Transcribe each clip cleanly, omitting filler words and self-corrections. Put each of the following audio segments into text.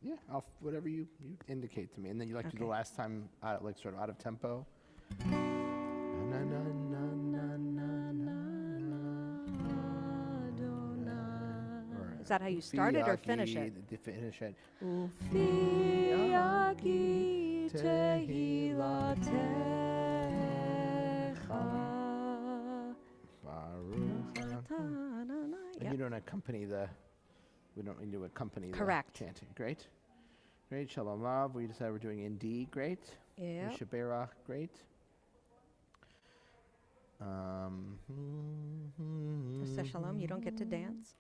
Yeah, whatever you indicate to me. And then you like to do the last time, like sort of out of tempo. Na, na, na, na, na, na. Is that how you start it or finish it? Finish it. Ufiagi tehilatecha. And you don't accompany we don't need to accompany Correct. the chanting. Great. Great. Shalom Lav. We decided we're doing in D. Great. Yeah. Shaberach. Great. Say shalom. You don't get to dance.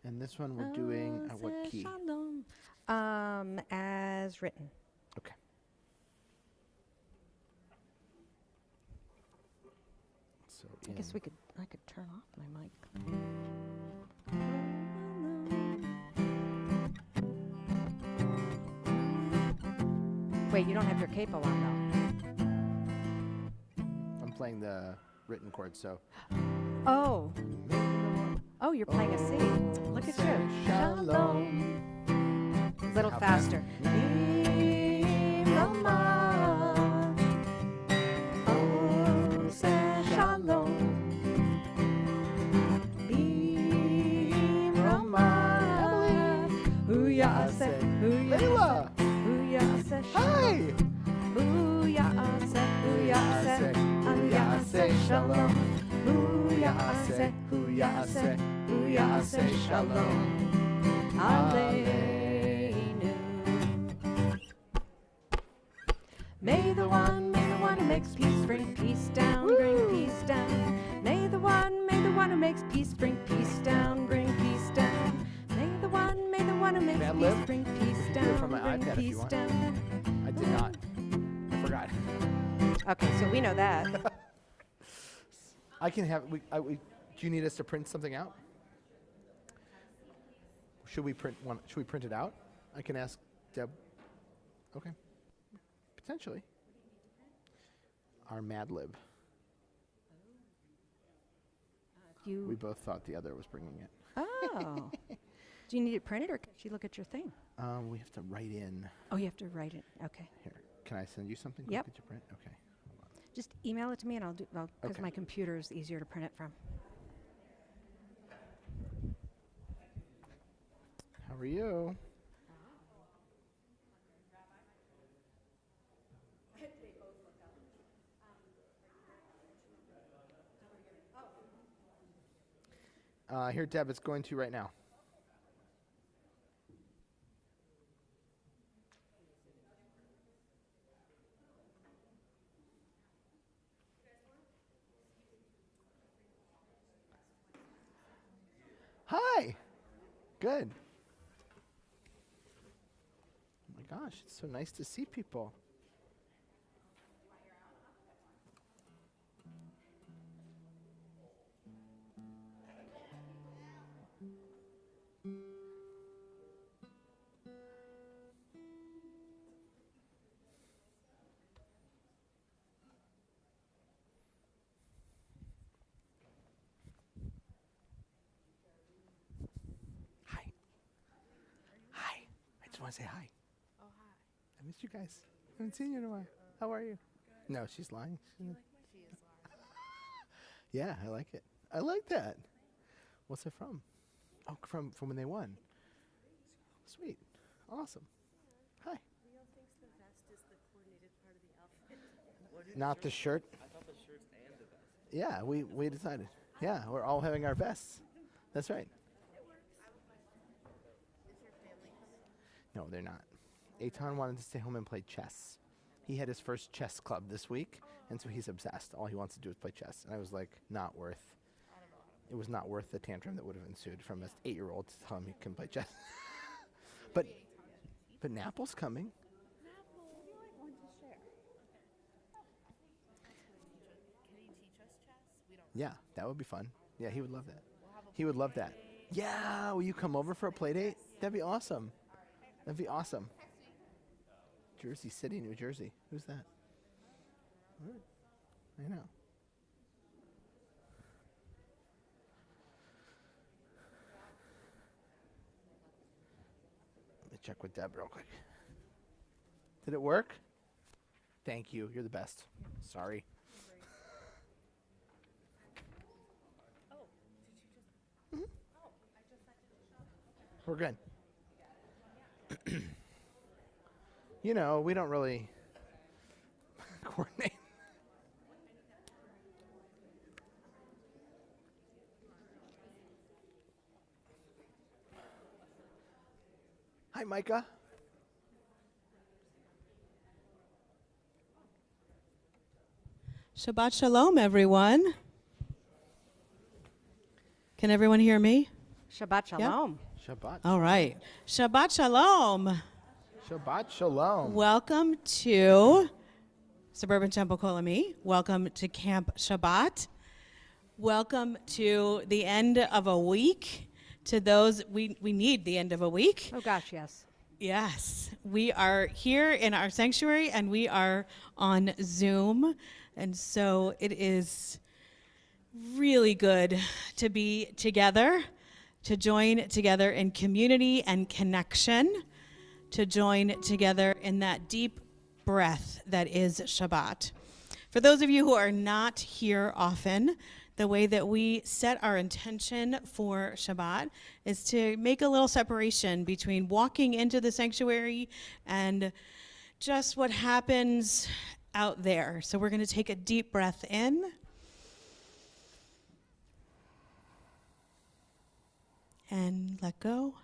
And this one we're doing at what key? Shalom. As written. Okay. So I guess I could turn off my mic. Wait, you don't have your capo on I'm playing the written chord, so. though. Oh, you're playing a C. Look at you. Shalom. A little faster. Layla. Hi. Shalom. Shalom. Aleinu. May the one who makes peace bring peace down, bring peace down. May the one who makes peace bring peace down, bring peace down. May the one who makes peace bring peace down, from my bring iPad if you peace want. down. I did not. I forgot. Okay, so we know that. I can have. Do you need us to print something out? Should we print one? Should we print it out? I can ask Deb. Okay. Potentially. Our Mad Lib. We both thought the other was bringing it. Oh. Do you need it printed or can she look at your thing? We have to write in. Oh, you have to write it. Okay. Here, can I send you something? Yep. Could you print? Okay. Just email it to me and I'll do because Okay. my computer is easier to print it from. How are you? Here, Deb, it's going to right now. Hi. Good. Oh my gosh, it's so nice to see people. Hi. Hi. I just want to say hi. Oh, hi. I missed you guys. I haven't seen you in a while. How are you? Good. No, she's lying. You like when she is lying. Yeah, I like it. I like that. What's it from? Oh, from when they won. Sweet. Awesome. Hi. Leo thinks the vest is the coordinated part of the outfit. Not the shirt. I thought the shirts and the vest. Yeah, we decided. Yeah, we're all having our vests. That's right. Is your family coming? No, they're not. Eitan wanted to stay home and play chess. He had his first chess club this week, and so he's obsessed. All he wants to do is play chess. And I was like, not worth. It was not worth the tantrum that would have ensued from an 8-year-old to tell him he can play chess. but Napple's coming. Napple, would you like one to share? Can he teach us chess? We don't. Yeah, that would be fun. Yeah, he would love that. He would love that. Yeah, will you come over for a play date? That'd be awesome. That'd be awesome. Jersey City, New Jersey. Who's that? I know. check with Deb real quick. Did it work? Thank you. You're the best. Sorry. We're good. You know, we don't really coordinate. Hi, Micah. Shabbat Shalom, everyone. Can everyone hear me? Shabbat shalom. Shabbat. All right. Shabbat Shalom. Shabbat Shalom. Welcome to Suburban Temple, Kol Ami. Welcome to Camp Shabbat. Welcome to the end of a week. To those, we need the end of a week. Oh gosh, yes. Yes, we are here in our sanctuary and we are on Zoom. And so it is really good to be together, to join together in community and connection, to join together in that deep breath that is Shabbat. For those of you who are not here often, the way that we set our intention for Shabbat is to make a little separation between walking into the sanctuary and just what happens out there. So we're going to take a deep breath in. And let go.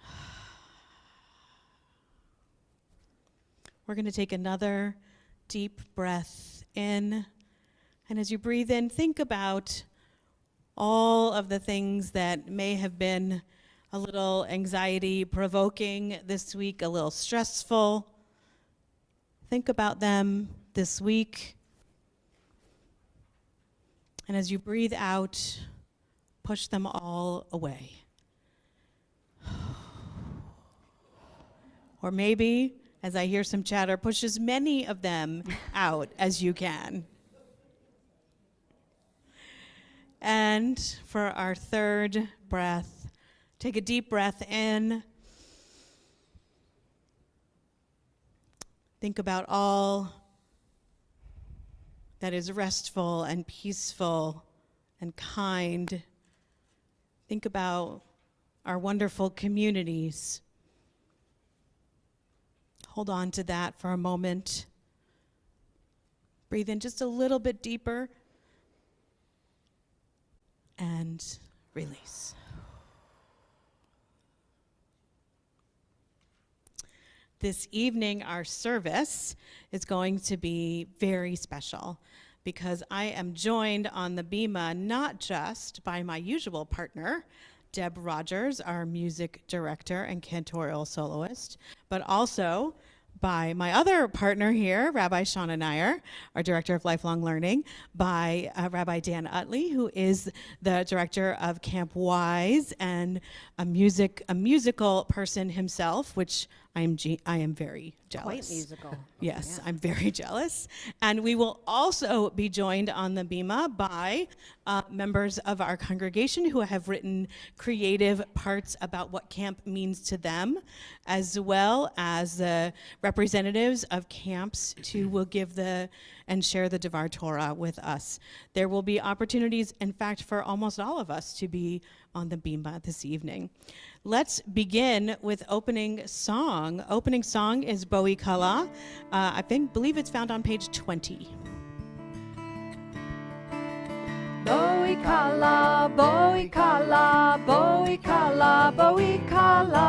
We're going to take another deep breath in. And as you breathe in, think about all of the things that may have been a little anxiety provoking this week, a little stressful. Think about them this week. And as you breathe out, push them all away. Or maybe, as I hear some chatter, push as many of them out as you can. And for our third breath, take a deep breath in. Think about all that is restful and peaceful and kind. Think about our wonderful communities. Hold on to that for a moment. Breathe in just a little bit deeper. And release. This evening, our service is going to be very special because I am joined on the bima not just by my usual partner, Deb Rogers, our music director and cantorial soloist, but also by my other partner here, Rabbi Shauna Nair, our Director of Lifelong Learning, by Rabbi Dan Utley, who is the Director of Camp Wise and a musical person himself, which I am very jealous. Quite musical. Yes, Yeah. I'm very jealous. And we will also be joined on the bima by members of our congregation who have written creative parts about what camp means to them, as well as the representatives of camps who will give and share the Devar Torah with us. There will be opportunities, in fact, for almost all of us to be on the bima this evening. Let's begin with opening song. Opening song is Boi Kala. I believe it's found on page 20. Boi kala, boi kala, boi kala, boi kala.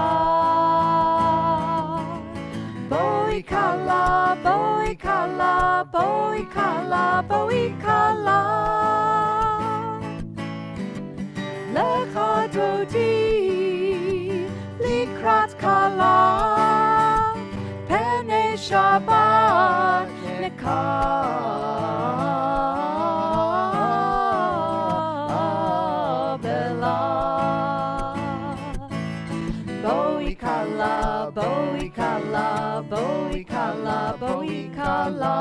Boi kala, boi kala, boi kala, boi kala. Lecha dodi, likrat kala, pene Shabbat nekabela. Boi kala, boi kala, boi kala, boi kala.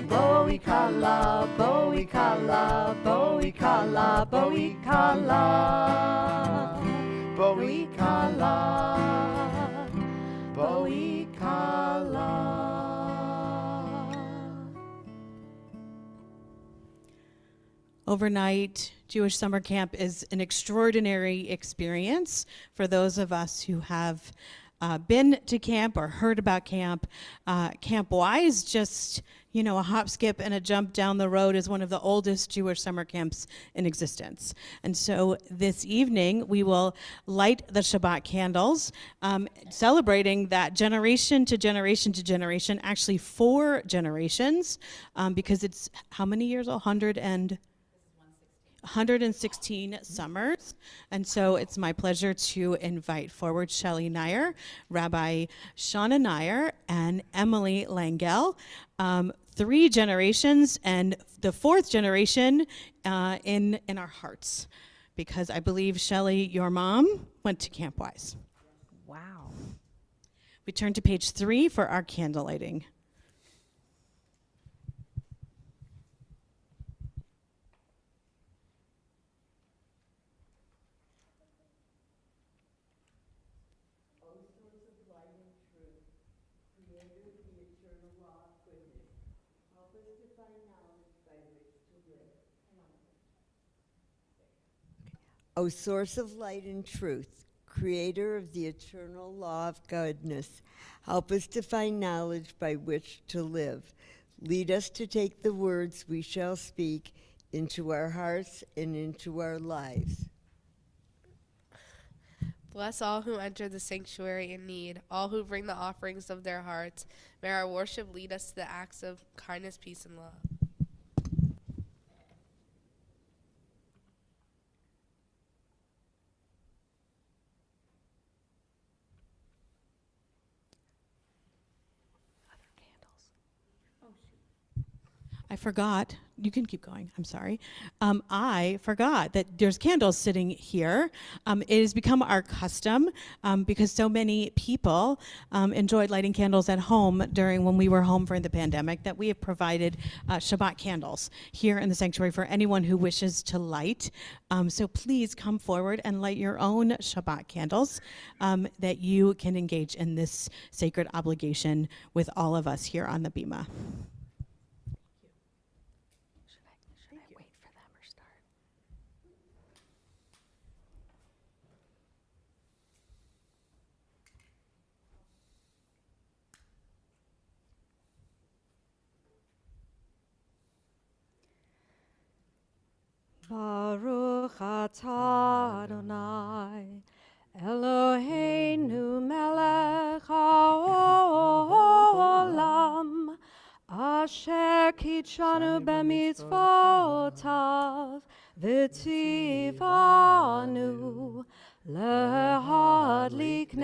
Boi kala, boi kala, boi kala, boi kala. Bo'i Kala, Bo'i Kala. Overnight Jewish summer camp is an extraordinary experience for those of us who have been to camp or heard about camp. Camp Wise, just a hop, skip, and a jump down the road, is one of the oldest Jewish summer camps in existence. And so this evening we will light the Shabbat candles, celebrating that generation to generation to generation, actually 4 generations, because it's how many years old? 116 summers. And so it's my pleasure to invite forward Shelley Nair, Rabbi Shauna Nair, and Emily Langell, 3 generations, and the 4th generation in our hearts, because I believe, Shelley, your mom went to Camp Wise. Wow. We turn to page 3 for our candle lighting. O source of light and truth, creator of the eternal law of goodness, help us to find knowledge by which to live. Lead us to take the words we shall speak into our hearts and into our lives. Bless all who enter the sanctuary in need, all who bring the offerings of their hearts. May our worship lead us to the acts of kindness, peace, and love. I forgot. You can keep going. I'm sorry. I forgot that there's candles sitting here. It has become our custom because so many people enjoyed lighting candles at home when we were home for the pandemic, that we have provided Shabbat candles here in the sanctuary for anyone who wishes to light. So please come forward and light your own Shabbat candles that you can engage in this sacred obligation with all of us here on the Bima. Baruch atah Adonai, Eloheinu melech haolam, asher kitshanu b'mitzvotav, v'tzivanu lehadlik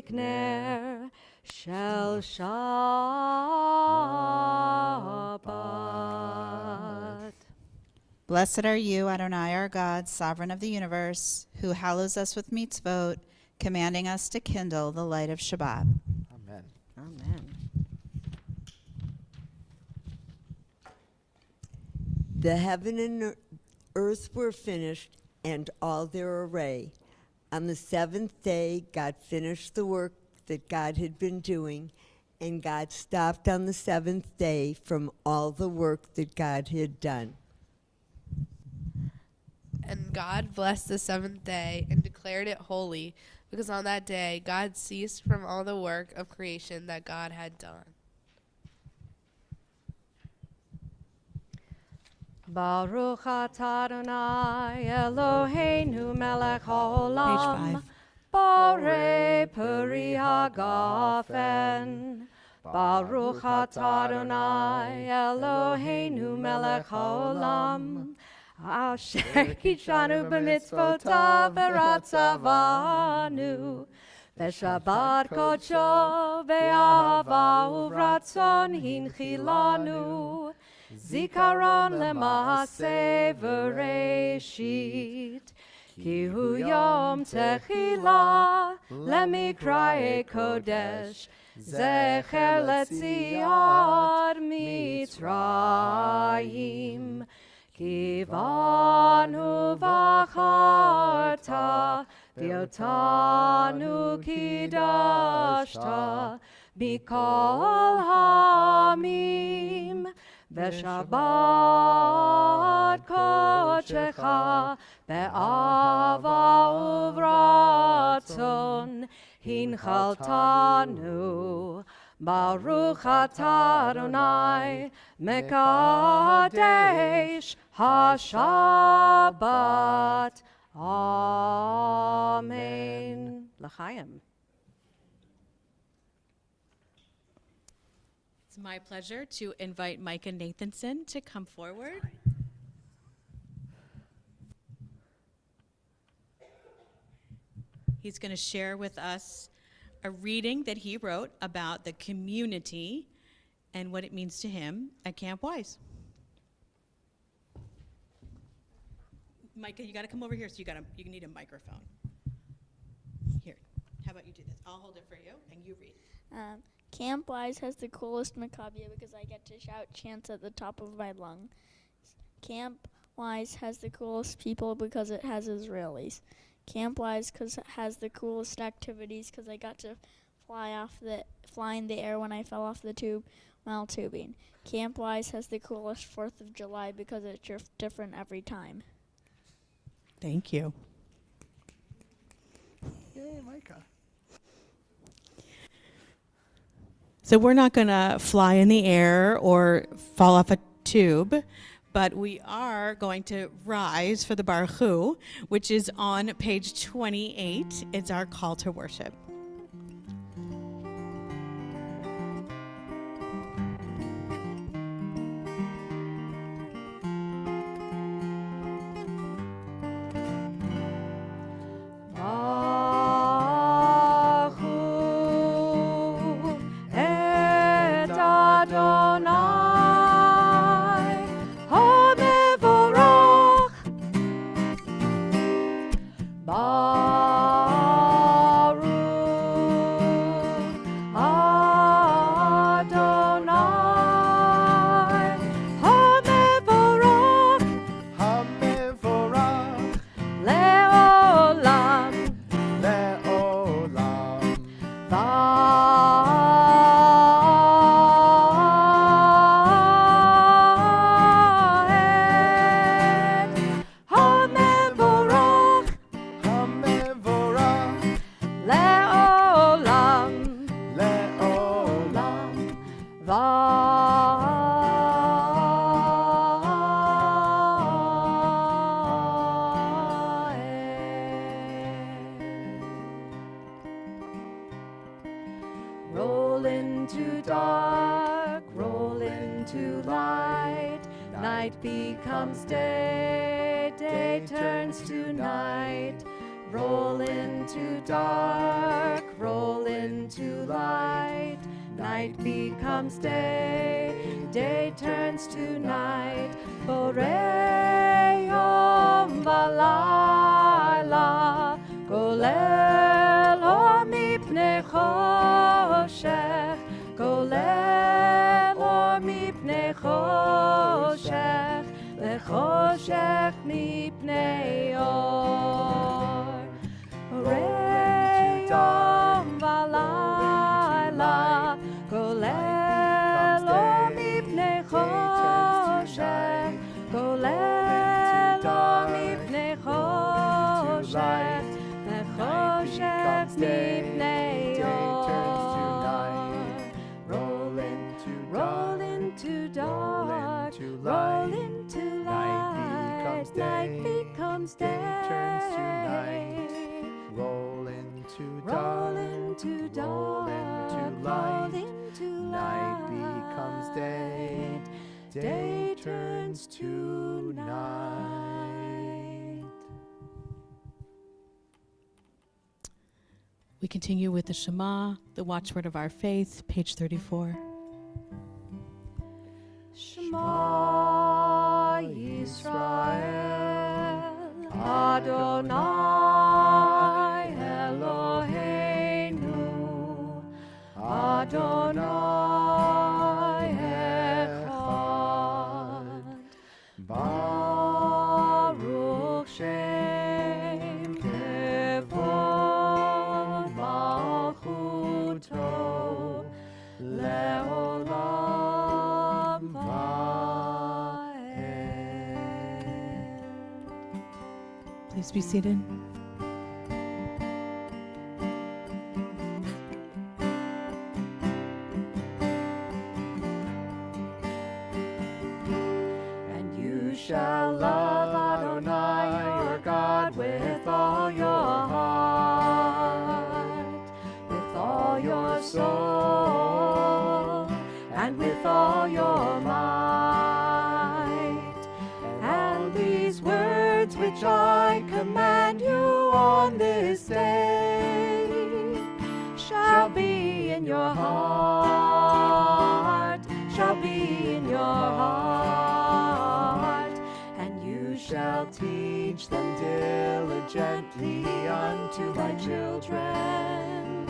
ner, shel Shabbat. Blessed are you, Adonai, our God, sovereign of the universe, who hallows us with mitzvot, commanding us to kindle the light of Shabbat. Amen. Amen. The heaven and earth were finished, and all their array. On the 7th day, God finished the work that God had been doing, and God stopped on the 7th day from all the work that God had done. And God blessed the 7th day and declared it holy, because on that day God ceased from all the work of creation that God had done. Baruch atah Adonai, Eloheinu melech haolam, Borei peri hagafen. Baruch atah Adonai, Eloheinu melech haolam, asher kitshanu b'mitzvotav v'ratzavanu, v'shabbat kodsho v'ahava uvratzon hinchilanu, zikaron lema'aseh v'reishit, ki hu yom techila lemikra'e kodesh, zecher letziat mitzrayim, Kivanu vacharta, Viotanu kidashta, Mikol hamim, Veshabbat kochecha, Be'ava uvratzon, Hinchaltanu, Baruch atah Adonai, Mekadesh HaShabbat. Amen. L'chaim. It's my pleasure to invite Micah Nathanson to come forward. He's going to share with us a reading that he wrote about the community and what it means to him at Camp Wise. Micah, you got to come over here, so you need a microphone. Here, how about you do this? I'll hold it for you, and you read. Camp Wise has the coolest macabre because I get to shout chants at the top of my lungs. Camp Wise has the coolest people because it has Israelis. Camp Wise has the coolest activities because I got to fly in the air when I fell off the tube while tubing. Camp Wise has the coolest 4th of July because it's different every time. Thank you. Yay, Micah. So we're not going to fly in the air or fall off a tube, but we are going to rise for the Baruch Hu, which is on page 28. It's our call to worship. Roll into dark, roll into light. Night becomes day, day turns to night. Roll into dark, roll into light. Night becomes day, day turns to night. Borei yom v'layla, golel o mipnei choshech, golel o mipnei choshech, lechoshech mipnei or. Borei yom v'layla, golel o mipnei choshech, golel o mipnei choshech, lechoshech mipnei or. Roll into dark, roll into light. Night becomes day, turns to night. Roll into dark, roll into light. Night becomes day, day turns to night. We continue with the Shema, the watchword of our faith, page 34. Shema Yisrael, Adonai Eloheinu, Adonai Echad. Please be seated. And you shall love Adonai your God with all your heart, with all your soul, and with all your might. And these words which I command you on this day shall be in your heart, shall be in your heart, and you shall teach them diligently unto my children,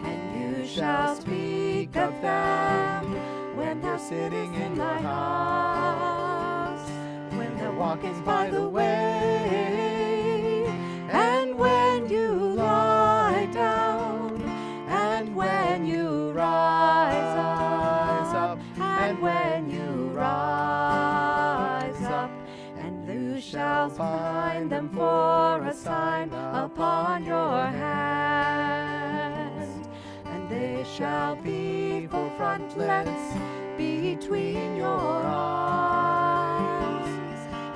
and you shall speak of them when they're sitting in your house, when they're walking by the way, and when you lie down, and when you rise up, and when you rise up, and you shall bind them for a sign upon your hand, and they shall be for frontlets between your arms,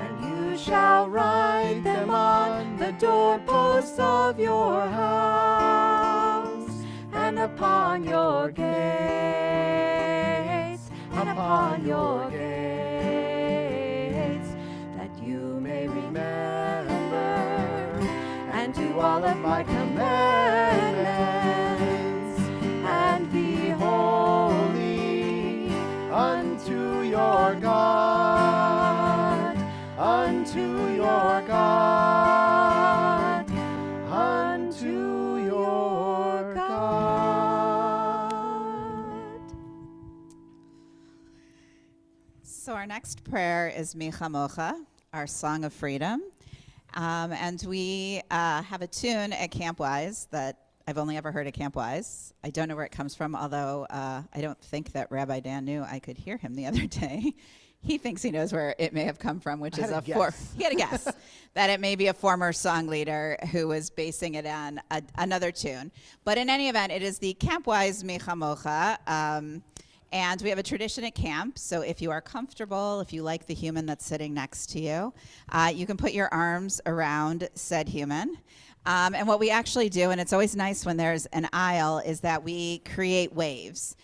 and you shall write them on the doorposts of your house, and upon your gates, and upon your gates, that you may remember and do all of my commandments, and be holy unto your God, unto your God, unto your God. So our next prayer is Mi Chamocha, our song of freedom. And we have a tune at Camp Wise that I've only ever heard at Camp Wise. I don't know where it comes from, although I don't think that Rabbi Dan knew I could hear him the other day. He thinks he knows where it may have come from, which is he had a guess that it may be a former song leader who was basing it on another tune. But in any event, it is the Camp Wise Mi Chamocha. And we have a tradition at camp, so if you are comfortable, if you like the human that's sitting next to you, you can put your arms around said human. And what we actually do, and it's always nice when there's an aisle, is that we create waves.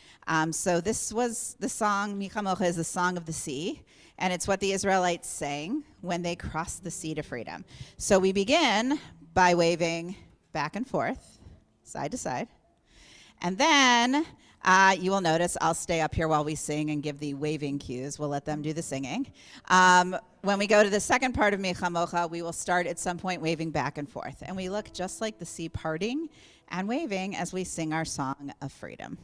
So this was the song, Mi Chamocha is the song of the sea, and it's what the Israelites sang when they crossed the sea to freedom. So we begin by waving back and forth, side to side. And then you will notice I'll stay up here while we sing and give the waving cues. We'll let them do the singing. When we go to the second part of Mi Chamocha, we will start at some point waving back and forth. And we look just like the sea parting and waving as we sing our song of freedom.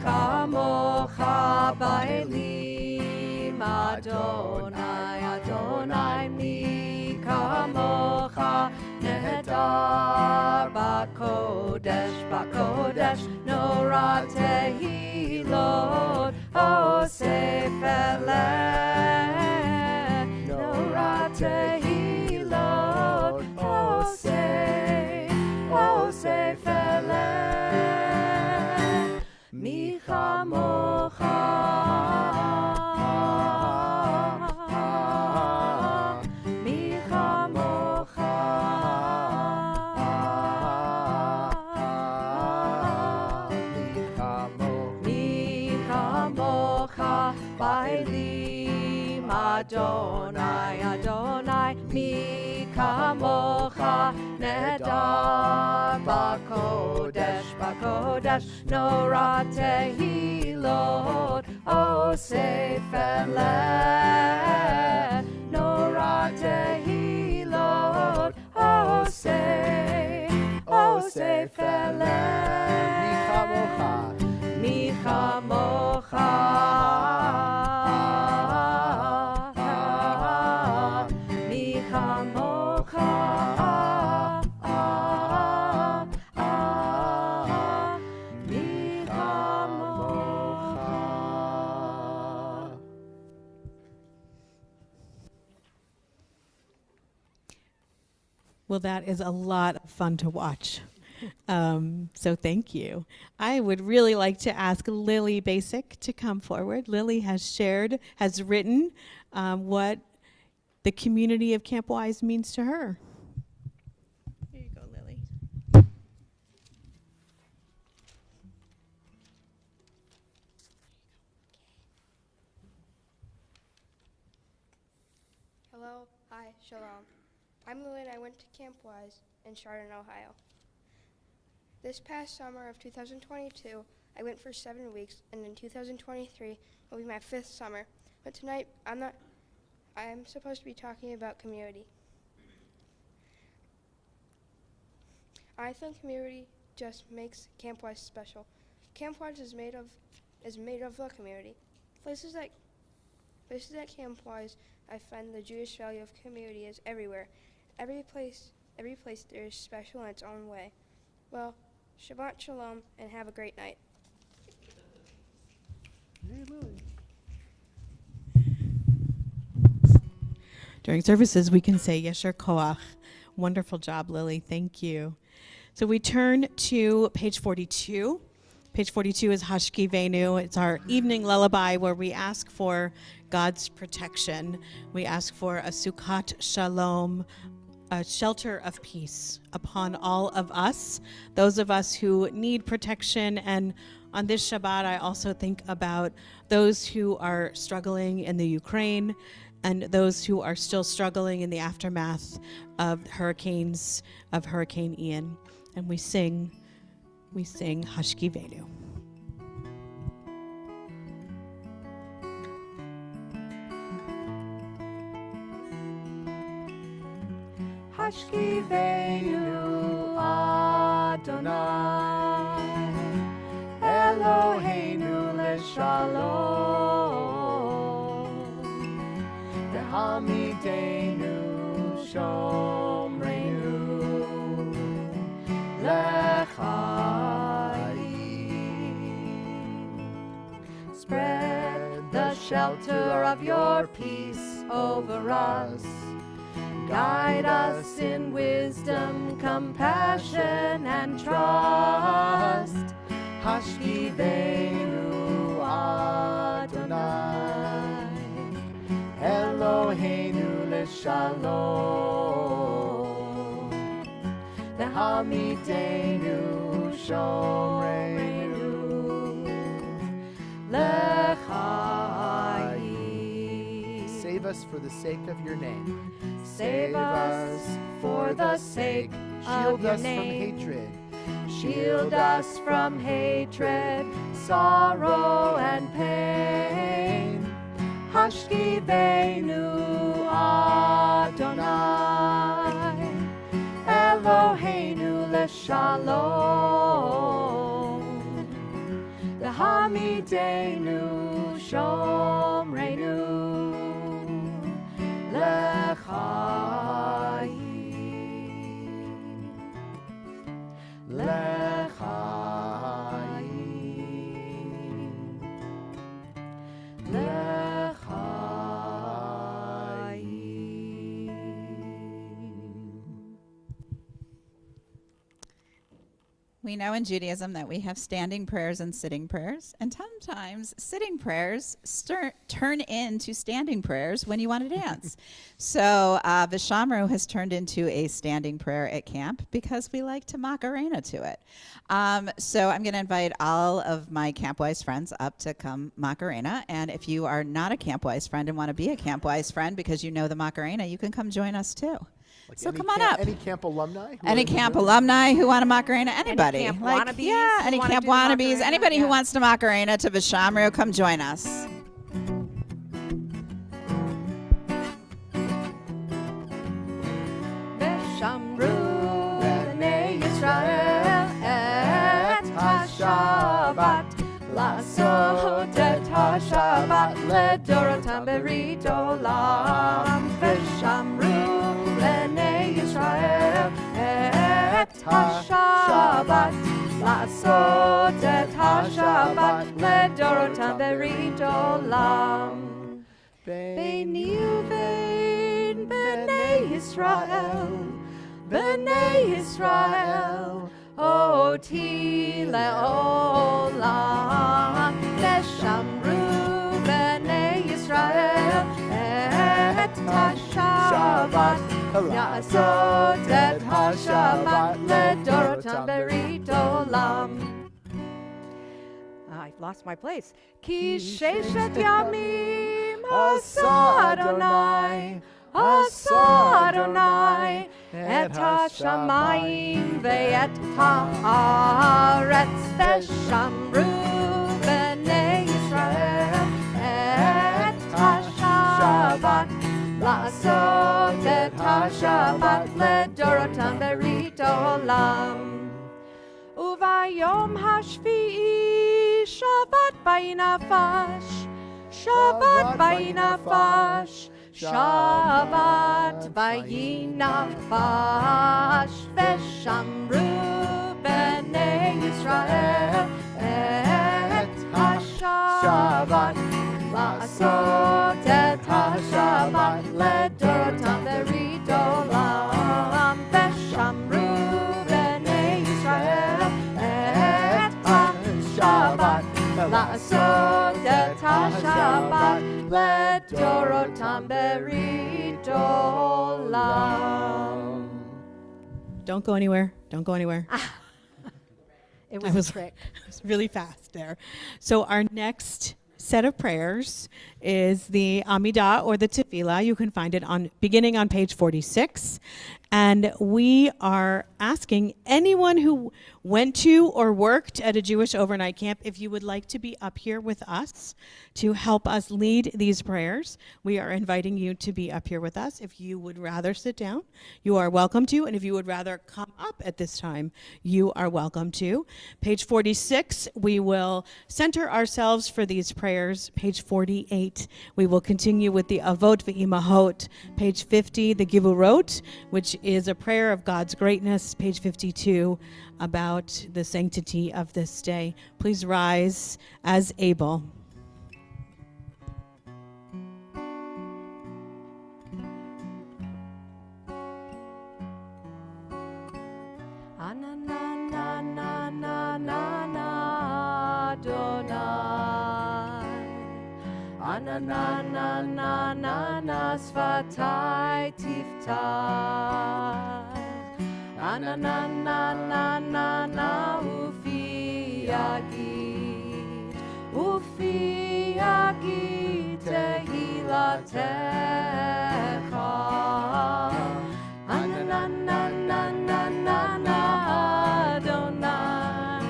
Chamocha ba'elim Adonai, Adonai mi chamocha nehedar ba'kodesh, ba'kodesh nora tehilot osef eleh, nora tehilot osef eleh. Mi chamocha, mi chamocha, mi chamocha, ba'elim Adonai, Adonai, mi chamocha nehedar ba'kodesh, ba'kodesh nora tehilot osef eleh, nora tehilot osef eleh. Mi chamocha, mi chamocha, mi chamocha. Well, that is a lot of fun to watch. So thank you. I would really like to ask Lily Basic to come forward. Lily has written what the community of Camp Wise means to her. Here you go, Lily. Hello, hi, shalom. I'm Lily and I went to Camp Wise in Chardon, Ohio. This past summer of 2022, I went for 7 weeks, and in 2023 will be my 5th summer. But tonight, I'm supposed to be talking about community. I think community just makes Camp Wise special. Camp Wise is made of the community. Places at Camp Wise, I find the Jewish value of community is everywhere. Every place there is special in its own way. Well, Shabbat Shalom, and have a great night. Hey, Lily. During services, we can say Yesher Koach. Wonderful job, Lily. Thank you. So we turn to page 42. Page 42 is Hashkivenu. It's our evening lullaby where we ask for God's protection. We ask for a Sukkot Shalom, a shelter of peace upon all of us, those of us who need protection. And on this Shabbat, I also think about those who are struggling in the Ukraine and those who are still struggling in the aftermath of Hurricane Ian. And we sing Hashkivenu. Hashkivenu Adonai Eloheinu leshalom V'hamidenu shomreinu lechaim. Spread the shelter of your peace over us. Guide us in wisdom, compassion, and trust. Hashkivenu Adonai Eloheinu leshalom V'hamidenu shomreinu lechaim. Save us for the sake of your name. Save us for the sake of Shield your us from name. hatred. Shield us from hatred, sorrow, and pain. Hashkivenu Adonai Eloheinu leshalom V'hamidenu shomreinu lechaim. We know in Judaism that we have standing prayers and sitting prayers, and sometimes sitting prayers turn into standing prayers when you want to dance. So Vishamru has turned into a standing prayer at camp because we like to Macarena to it. So I'm going to invite all of my Campwise friends up to come Macarena, and if you are not a Campwise friend and want to be a Campwise friend because you know the Macarena, you can come join us too. Like So any come on camp- up. Any camp alumni? who Any are in the camp room? alumni who want to Macarena, anybody. camp Like, wannabes yeah, who any wanna camp do the wannabes, Macarena, anybody who yeah. wants to Macarena to Vishamru, come join us. Veshamru b'nei Yisrael et HaShabbat Lasot et HaShabbat ledorotam berit olam Veshamru b'nei Yisrael et HaShabbat Lasot et HaShabbat ledorotam berit olam Beini uvein b'nei Yisrael B'nai Yisrael, Oti le'olam. Veshamru B'nai Yisrael et ha-Shabbat, Na'asot et ha-Shabbat ledorotam berit olam. I lost my place. Ki sheshet yamim asa Adonai, asa Adonai, et ha-shamayim ve'et ha'aretz, veshamru b'nei Yisrael et ha-Shabbat, la'asot et ha-Shabbat ledorotam berit olam. Uvayom hashvi'i Shabbat ba'inafash, Shabbat ba'inafash, Shabbat ba'inafash, veshamru b'nei Yisrael et ha-Shabbat, la'asot et ha-Shabbat ledorotam berit olam. Veshamru b'nei Yisrael et ha-Shabbat, la'asot et ha-Shabbat ledorotam berit olam. Don't go anywhere. Don't go anywhere. It I was really fast there. So our next set of prayers is the Amidah or the Tefillah. You can find it on beginning on page 46. And we are asking anyone who went to or worked at a Jewish overnight camp, if you would like to be up here with us to help us lead these prayers, we are inviting you to be up here with us. If you would rather sit down, you are welcome to. And if you would rather come up at this time, you are welcome to. Page 46, we will center ourselves for these prayers. Page 48, we will continue with the Avot Ve'imahot. Page 50, the Givurot, which is a prayer of God's greatness. Page 52, about the sanctity of this day. Please rise as able. Ananana svatai tiftach, ananana ufi yagid tehilatecha, ananana Adonai,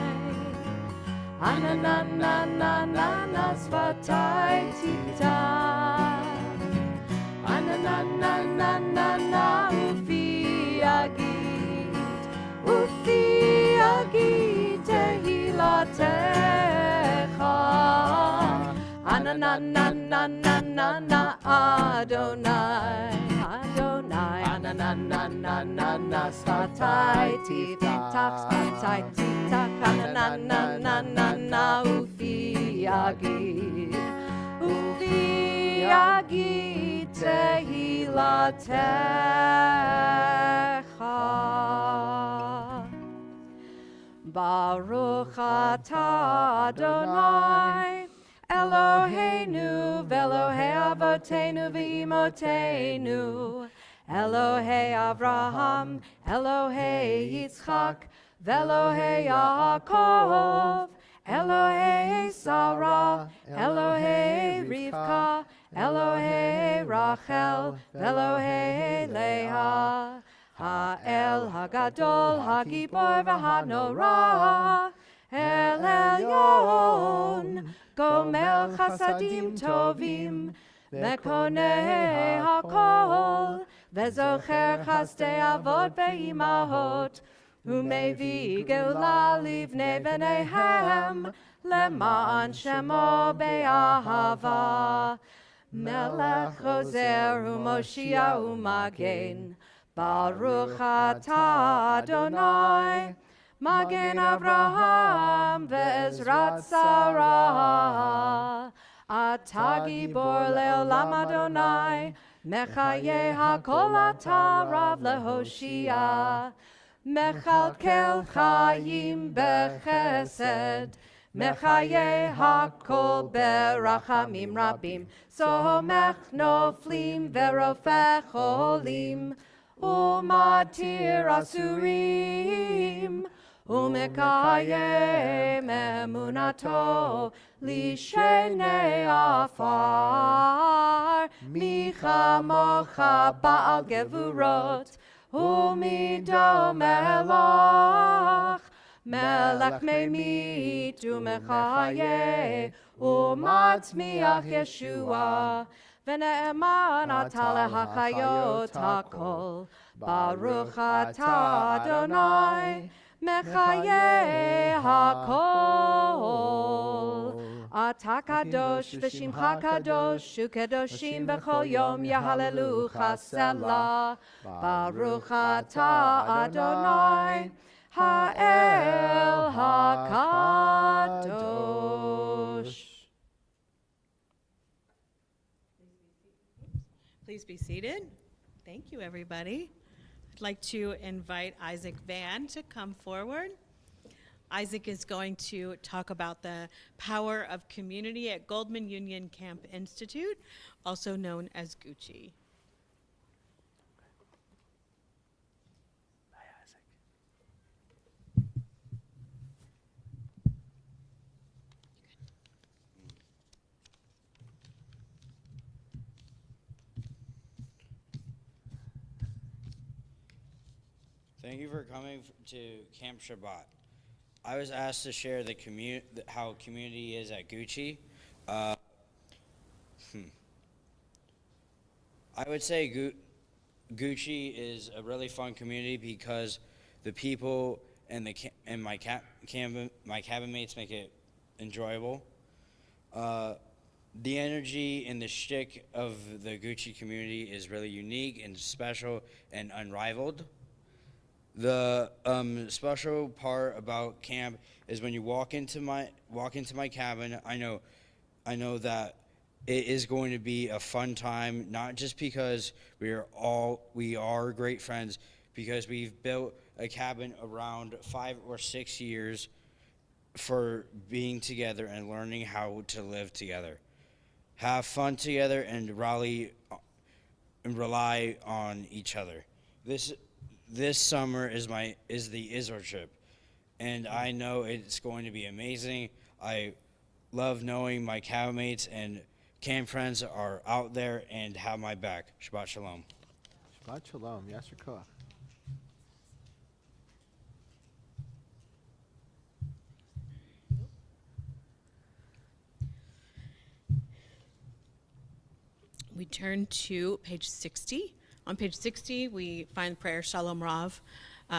ananana svatai tiftach, ananana ufi yagid tehilatecha, ananana Adonai, ananana svatai tiftach, ananana ufi yagid tehilatecha. Baruch atah Adonai Eloheinu v'Elohei Avotenu v'Imotenu, Elohei Avraham, Elohei Yitzchak, v'Elohei Yaakov, Elohei Sarah, Elohei Rivka, Elohei Rachel, v'Elohei Leah, Ha'el Hagadol, Hagibor v'Hanora, El Elyon, Gomel Chasadim Tovim, Mekoneh HaKol, Vezocher Chasdei Avot Be'imahot, Umevi Geula Livnei V'neihem, Leman Shemo Be'ahava, Melech Rozer U'Moshia U'Magen, Baruch atah Adonai, Magen Avraham ve'ezrat Sarah, Atah Gibor le'olam Adonai, Mechaye hakol ata rav lehoshia. Mechalkel chayim bechesed. Mechaye hakol berachamim rabim. Somech noflim verofech olim. Umatir asurim. Umekayem emunato lishenei afar. Micha mocha ba'al gevurot. Umido melach. Melech memit umechaye. Umatzmiach Yeshua. V'ne'eman ata lehachayot hakol. Baruch atah Adonai. Mechaye hakol. Ata kadosh v'shimcha kadosh ukedoshim b'chol yom yahalelucha selah. Baruch atah Adonai ha'el hakadosh. Please be seated. Thank you, everybody. I'd like to invite Isaac Van to come forward. Isaac is going to talk about the power of community at Goldman Union Camp Institute, also known as Gucci. Bye, Isaac. Thank you for coming to Camp Shabbat. I was asked to share how community is at Gucci. I would say Gucci is a really fun community because the people and my cabin mates make it enjoyable. The energy and the shtick of the Gucci community is really unique and special and unrivaled. The special part about camp is when you walk into my cabin. I know that it is going to be a fun time, not just because we are great friends, because we've built a cabin around 5 or 6 years for being together and learning how to live together, have fun together, and rely on each other. This summer is the Israel trip, and I know it's going to be amazing. I love knowing my cabin mates and camp friends are out there and have my back. Shabbat shalom. Shabbat shalom. Yasser koach. We turn to page 60. On page 60, we find prayer Shalom Rav.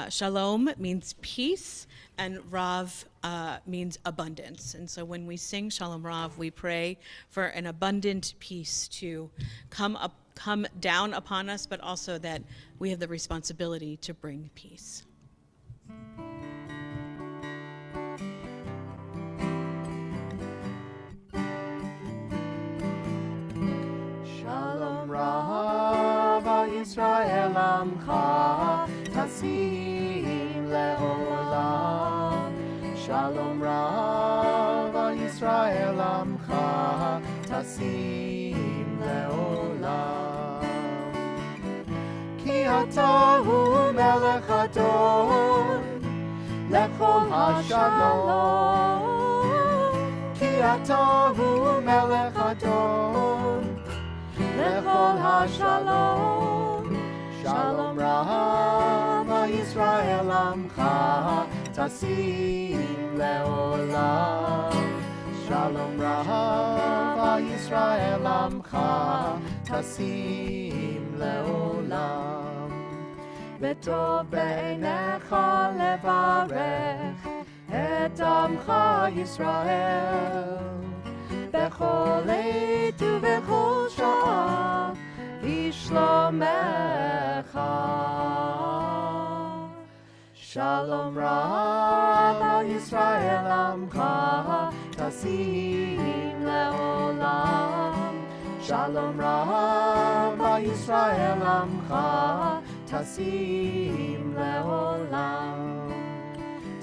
Shalom means peace, and Rav means abundance. And so when we sing Shalom Rav, we pray for an abundant peace to come down upon us, but also that we have the responsibility to bring peace. Shalom Rav Yisrael Amcha Tasim Leolam. Shalom Rav Yisrael Amcha Tasim Leolam. Ki Ata Hu Melech Adon Lechol HaShalom. Ki Ata Hu Melech Adon Lechol HaShalom. Shalom Rav Yisrael Amcha Tasim Leolam. Shalom Rav Yisrael Amcha Tasim Leolam. V'tov be'einecha levarech et Amcha Yisrael bechol עת ובכל שעה בשלומך. Shalom Rav al Yisrael Amcha Tasim Leolam. Shalom Rav Yisrael Amcha Tasim Leolam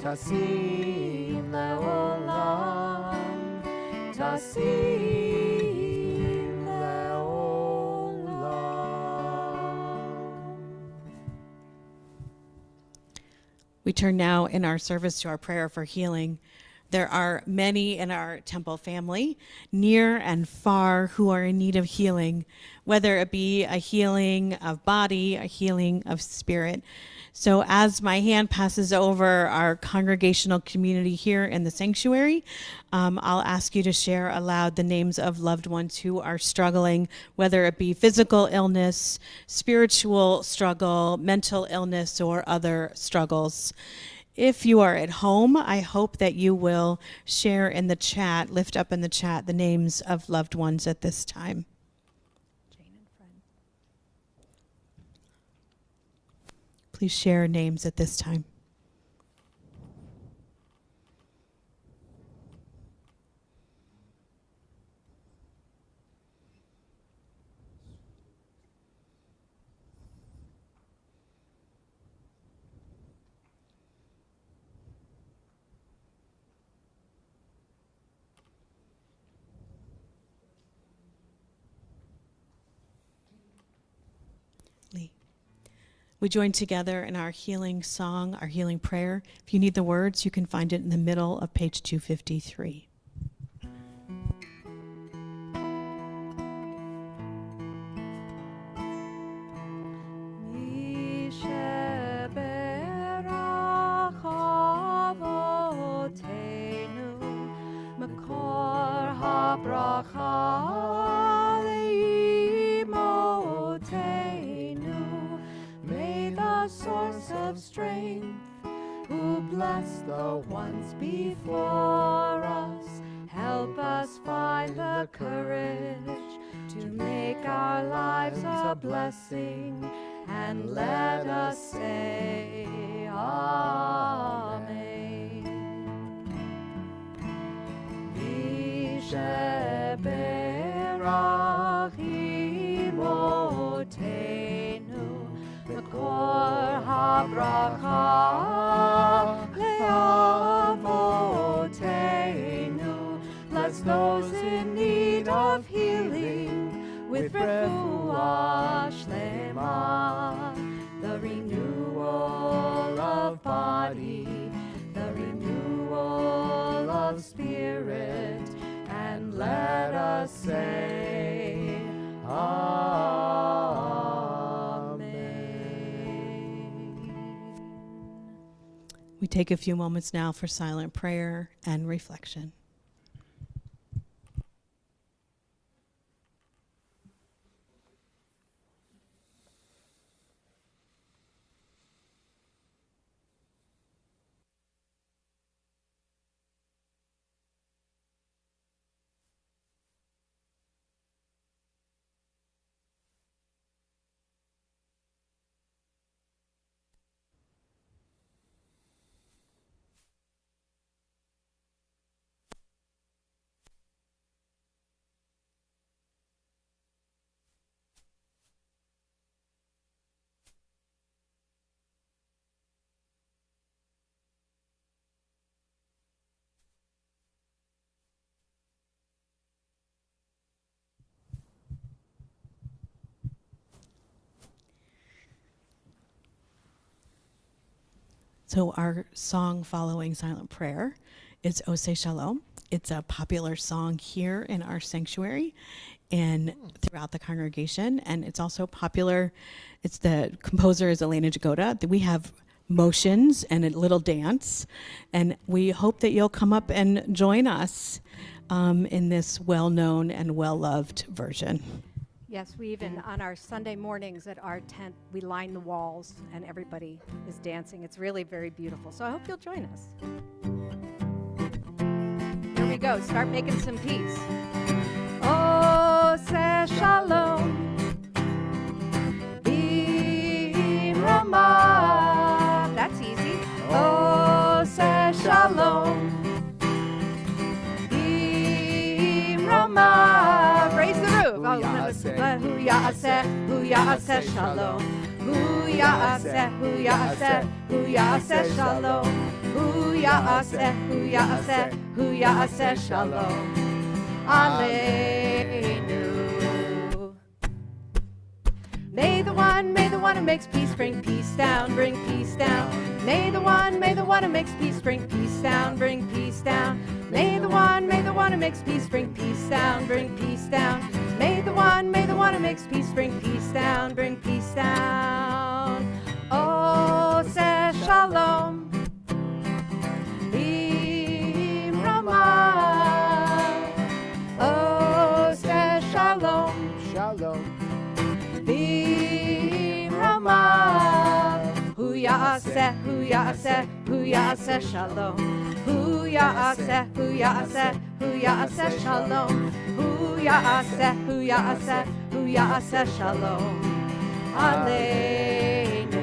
Tasim Leolam Tasim Leolam. We turn now in our service to our prayer for healing. There are many in our temple family, near and far, who are in need of healing, whether it be a healing of body, a healing of spirit. So as my hand passes over our congregational community here in the sanctuary, I'll ask you to share aloud the names of loved ones who are struggling, whether it be physical illness, spiritual struggle, mental illness, or other struggles. If you are at home, I hope that you will share in the chat, lift up in the chat the names of loved ones at this time. Jane and Fred. Please share names at this time. We join together in our healing song, our healing prayer. If you need the words, you can find it in the middle of page 253. Source of strength, who bless the ones before us, help us find the courage to make our lives a blessing, and let us say Amen. Visheberach imotenu Kor habracha leavotenu. Bless those in need of healing with refuah shlema, the renewal of body, the renewal of spirit, and let us say Amen. We take a few moments now for silent prayer and reflection. So our song following silent prayer is Oseh Shalom. It's a popular song here in our sanctuary and throughout the congregation. And it's also popular. It's the composer is Elena Jagoda. We have motions and a little dance. And we hope that you'll come up and join us in this well-known and well-loved version. Yes, we even, on our Sunday mornings at our tent, we line the walls and everybody is dancing. It's really very beautiful. So I hope you'll join us. Here we go. Start making some peace. Oseh Shalom. B'Ramah. That's easy. Oseh Shalom. B'Ramah. Raise the roof. Oh, ya'aseh, hu ya'aseh shalom. Hu ya'aseh, hu ya'aseh, hu ya'aseh shalom. Hu ya'aseh, hu ya'aseh, hu ya'aseh shalom. Aleinu. May the one who makes peace bring peace down, bring peace down. May the one who makes peace bring peace down, bring peace down. May the one who makes peace bring peace down, bring peace down. May the one who makes peace bring peace down, bring peace down. Oh, say shalom. Bimrama. Oh, say shalom. Shalom. Bimrama. Hu ya'aseh, hu ya'aseh, hu ya'aseh shalom. Hu ya'aseh, hu ya'aseh, hu ya'aseh shalom. Hu ya'aseh, hu ya'aseh, hu ya'aseh shalom. Aleinu.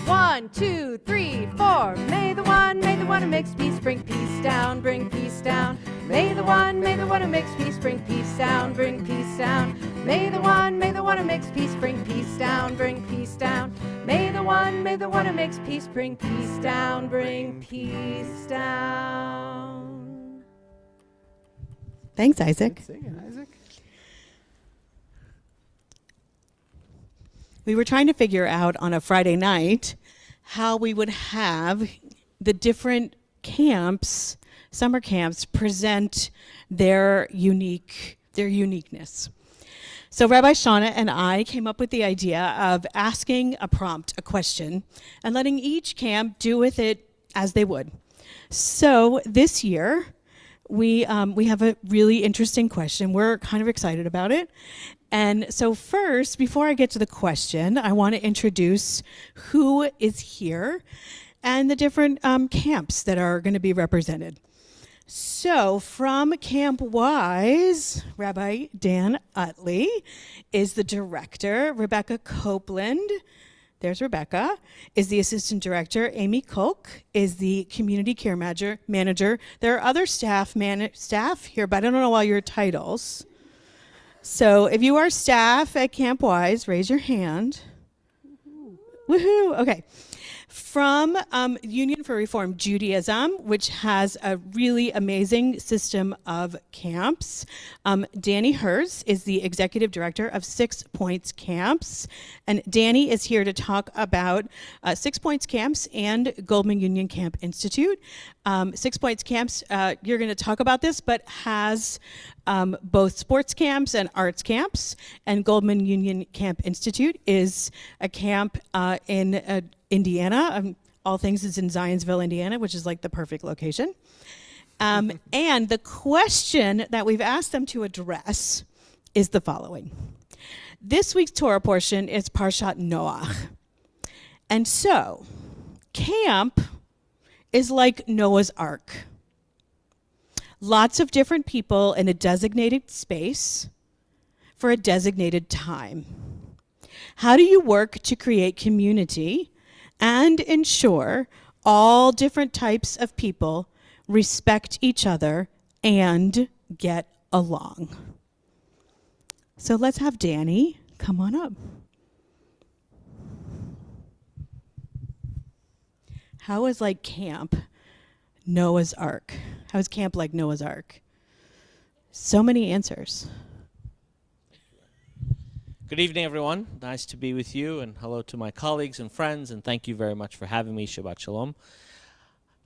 1, 2, 3, 4. May the one who makes peace bring peace down, bring peace down. May the one who makes peace bring peace down, bring peace down. May the one who makes peace bring peace down, bring peace down. May the one who makes peace bring peace down, bring peace down. Thanks, Isaac. Good singing, Isaac. We were trying to figure out on a Friday night how we would have the different camps, summer camps, present their uniqueness. So Rabbi Shauna and I came up with the idea of asking a prompt, a question, and letting each camp do with it as they would. So this year, we have a really interesting question. We're kind of excited about it. And so first, before I get to the question, I want to introduce who is here and the different camps that are going to be represented. So from Camp Wise, Rabbi Dan Utley is the director. Rebecca Copeland, there's Rebecca, is the assistant director. Amy Koch is the community care manager. There are other staff here, but I don't know all your titles. So if you are staff at Camp Wise, raise your hand. Woohoo! Okay. From Union for Reform Judaism, which has a really amazing system of camps. Danny Hers is the executive director of 6 Points Camps. And Danny is here to talk about 6 Points Camps and Goldman Union Camp Institute. 6 Points Camps, you're going to talk about this, but has both sports camps and arts camps. And Goldman Union Camp Institute is a camp in Indiana. All things is in Zionsville, Indiana, which is like the perfect location. And the question that we've asked them to address is the following. This week's Torah portion is Parshat Noach. And so, camp is like Noah's Ark. Lots of different people in a designated space for a designated time. How do you work to create community and ensure all different types of people respect each other and get along? So let's have Danny come on up. How is like camp Noah's Ark? How is camp like Noah's Ark? So many answers. Good evening, everyone. Nice to be with you, and hello to my colleagues and friends, and thank you very much for having me. Shabbat Shalom.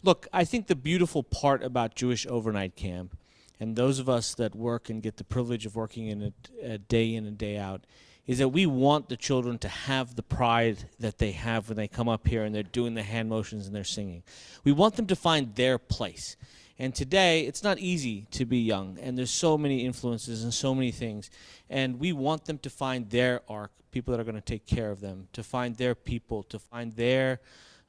Look, I think the beautiful part about Jewish overnight camp, and those of us that work and get the privilege of working in it day in and day out, is that we want the children to have the pride that they have when they come up here and they're doing the hand motions and they're singing. We want them to find their place. And today, it's not easy to be young, and there's so many influences and so many things. And we want them to find their ark, people that are going to take care of them, to find their people, to find their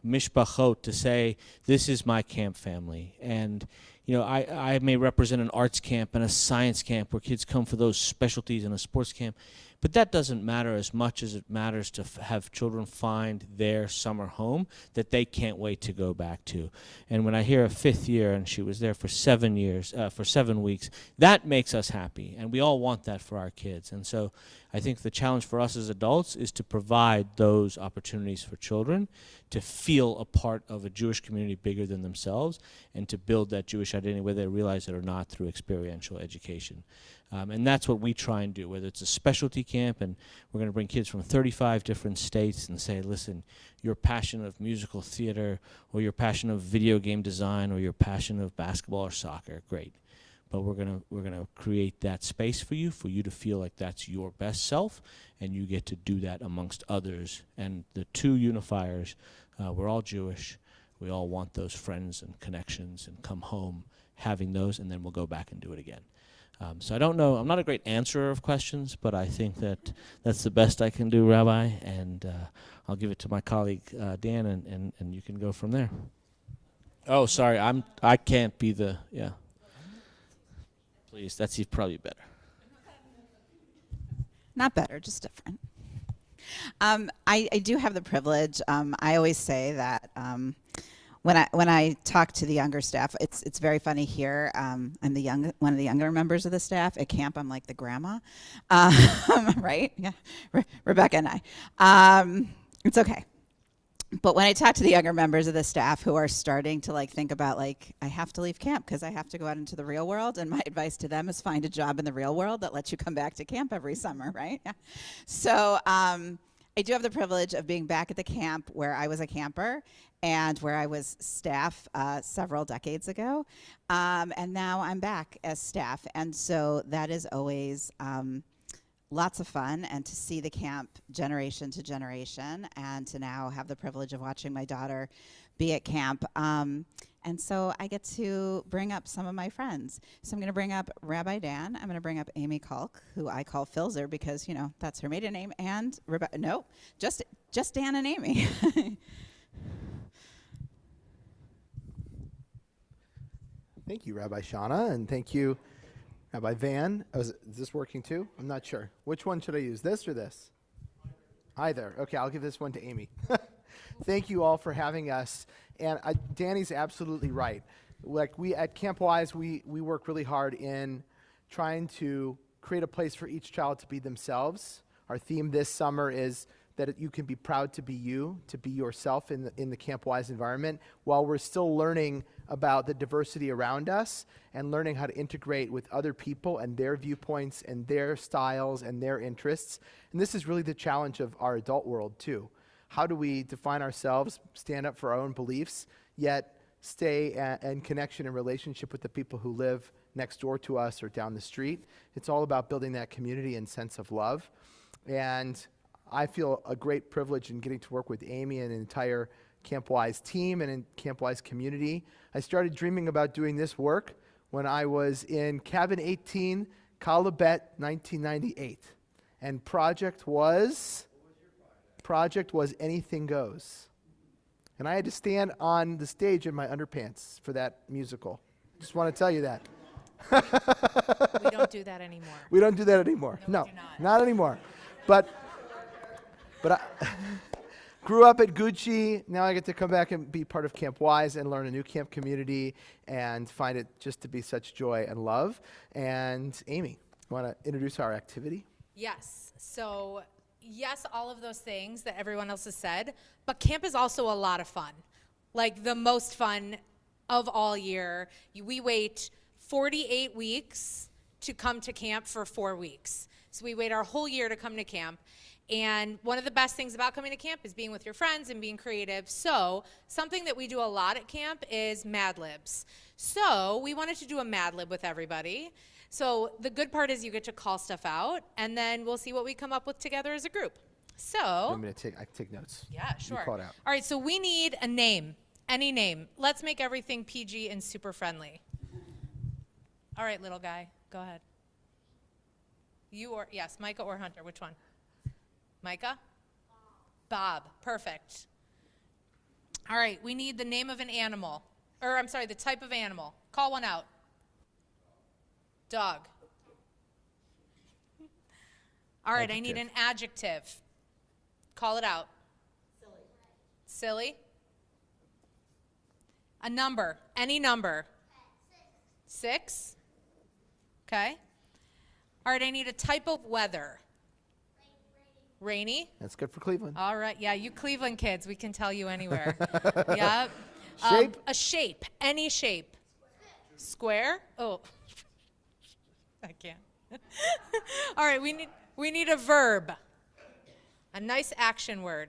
mishpachot, to say, this is my camp family. And, you know, I may represent an arts camp and a science camp where kids come for those specialties, and a sports camp. But that doesn't matter as much as it matters to have children find their summer home that they can't wait to go back to. And when I hear a 5th year and she was there for 7 years, for 7 weeks, that makes us happy. And we all want that for our kids. And so I think the challenge for us as adults is to provide those opportunities for children to feel a part of a Jewish community bigger than themselves and to build that Jewish identity, whether they realize it or not, through experiential education. And that's what we try and do, whether it's a specialty camp and we're going to bring kids from 35 different states and say, listen, your passion of musical theater or your passion of video game design or your passion of basketball or soccer, great. But we're gonna create that space for you to feel like that's your best self, and you get to do that amongst others. And the two unifiers, we're all Jewish. We all want those friends and connections and come home having those, and then we'll go back and do it again. So I don't know. I'm not a great answerer of questions, but I think that's the best I can do, Rabbi. And I'll give it to my colleague Dan, and you can go from there. Oh, sorry, I can't be the yeah. Please, that's probably better. Not better, just different. I do have the privilege. I always say that when I talk to the younger staff, it's very funny here. I'm one of the younger members of the staff at camp. I'm like the grandma, right? Yeah, Rebecca and I. It's okay. But when I talk to the younger members of the staff who are starting to think about I have to leave camp because I have to go out into the real world, and my advice to them is find a job in the real world that lets you come back to camp every summer, right? Yeah. So I do have the privilege of being back at the camp where I was a camper and where I was staff several decades ago, and now I'm back as staff, and so that is always lots of fun, and to see the camp generation to generation, and to now have the privilege of watching my daughter be at camp. And so I get to bring up some of my friends. So I'm going to bring up Rabbi Dan. I'm going to bring up Amy Kalk, who I call Filzer because, that's her maiden name, and just Dan and Amy. Thank you, Rabbi Shauna, and thank you, Rabbi Van. Is this working too? I'm not sure. Which one should I use, this or this? Either. Okay, I'll give this one to Amy. Thank you all for having us. And Danny's absolutely right. We at Camp Wise, we work really hard in trying to create a place for each child to be themselves. Our theme this summer is that you can be proud to be you, to be yourself in the Camp Wise environment, while we're still learning about the diversity around us and learning how to integrate with other people and their viewpoints and their styles and their interests. And this is really the challenge of our adult world too. How do we define ourselves, stand up for our own beliefs, yet stay in connection and relationship with the people who live next door to us or down the street? It's all about building that community and sense of love. And I feel a great privilege in getting to work with Amy and an entire Camp Wise team and in Camp Wise community. I started dreaming about doing this work when I was in Cabin 18, Calabet, 1998. And project was Anything Goes. And I had to stand on the stage in my underpants for that musical. Just want to tell you that. We don't do that anymore. We don't do that anymore. No, not anymore. But I grew up at Gucci. Now I get to come back and be part of Camp Wise and learn a new camp community and find it just to be such joy and love. And Amy, you want to introduce our activity? Yes. So, yes, all of those things that everyone else has said, but camp is also a lot of fun. Like the most fun of all year. We wait 48 weeks to come to camp for 4 weeks. So we wait our whole year to come to camp. And one of the best things about coming to camp is being with your friends and being creative. So something that we do a lot at camp is Mad Libs. So we wanted to do a Mad Lib with everybody. So the good part is you get to call stuff out, and then we'll see what we come up with together as a group. So I can take notes. Yeah, sure. You call it out. All right, so we need a name, any name. Let's make everything PG and super friendly. All right, little guy, go ahead. Yes, Micah or Hunter, which one? Micah? Bob, perfect. All right, we need the name of an animal. The type of animal. Call one out. Dog. All right, I need an adjective. Call it out. Silly. A number. Any number. 6. Okay. All right, I need a type of weather. Rainy. That's good for Cleveland. All right. Yeah, you Cleveland kids, we can tell you anywhere. Yep. Shape. A shape. Any shape. Square. Oh. I can't. All right, we need a verb. A nice action word.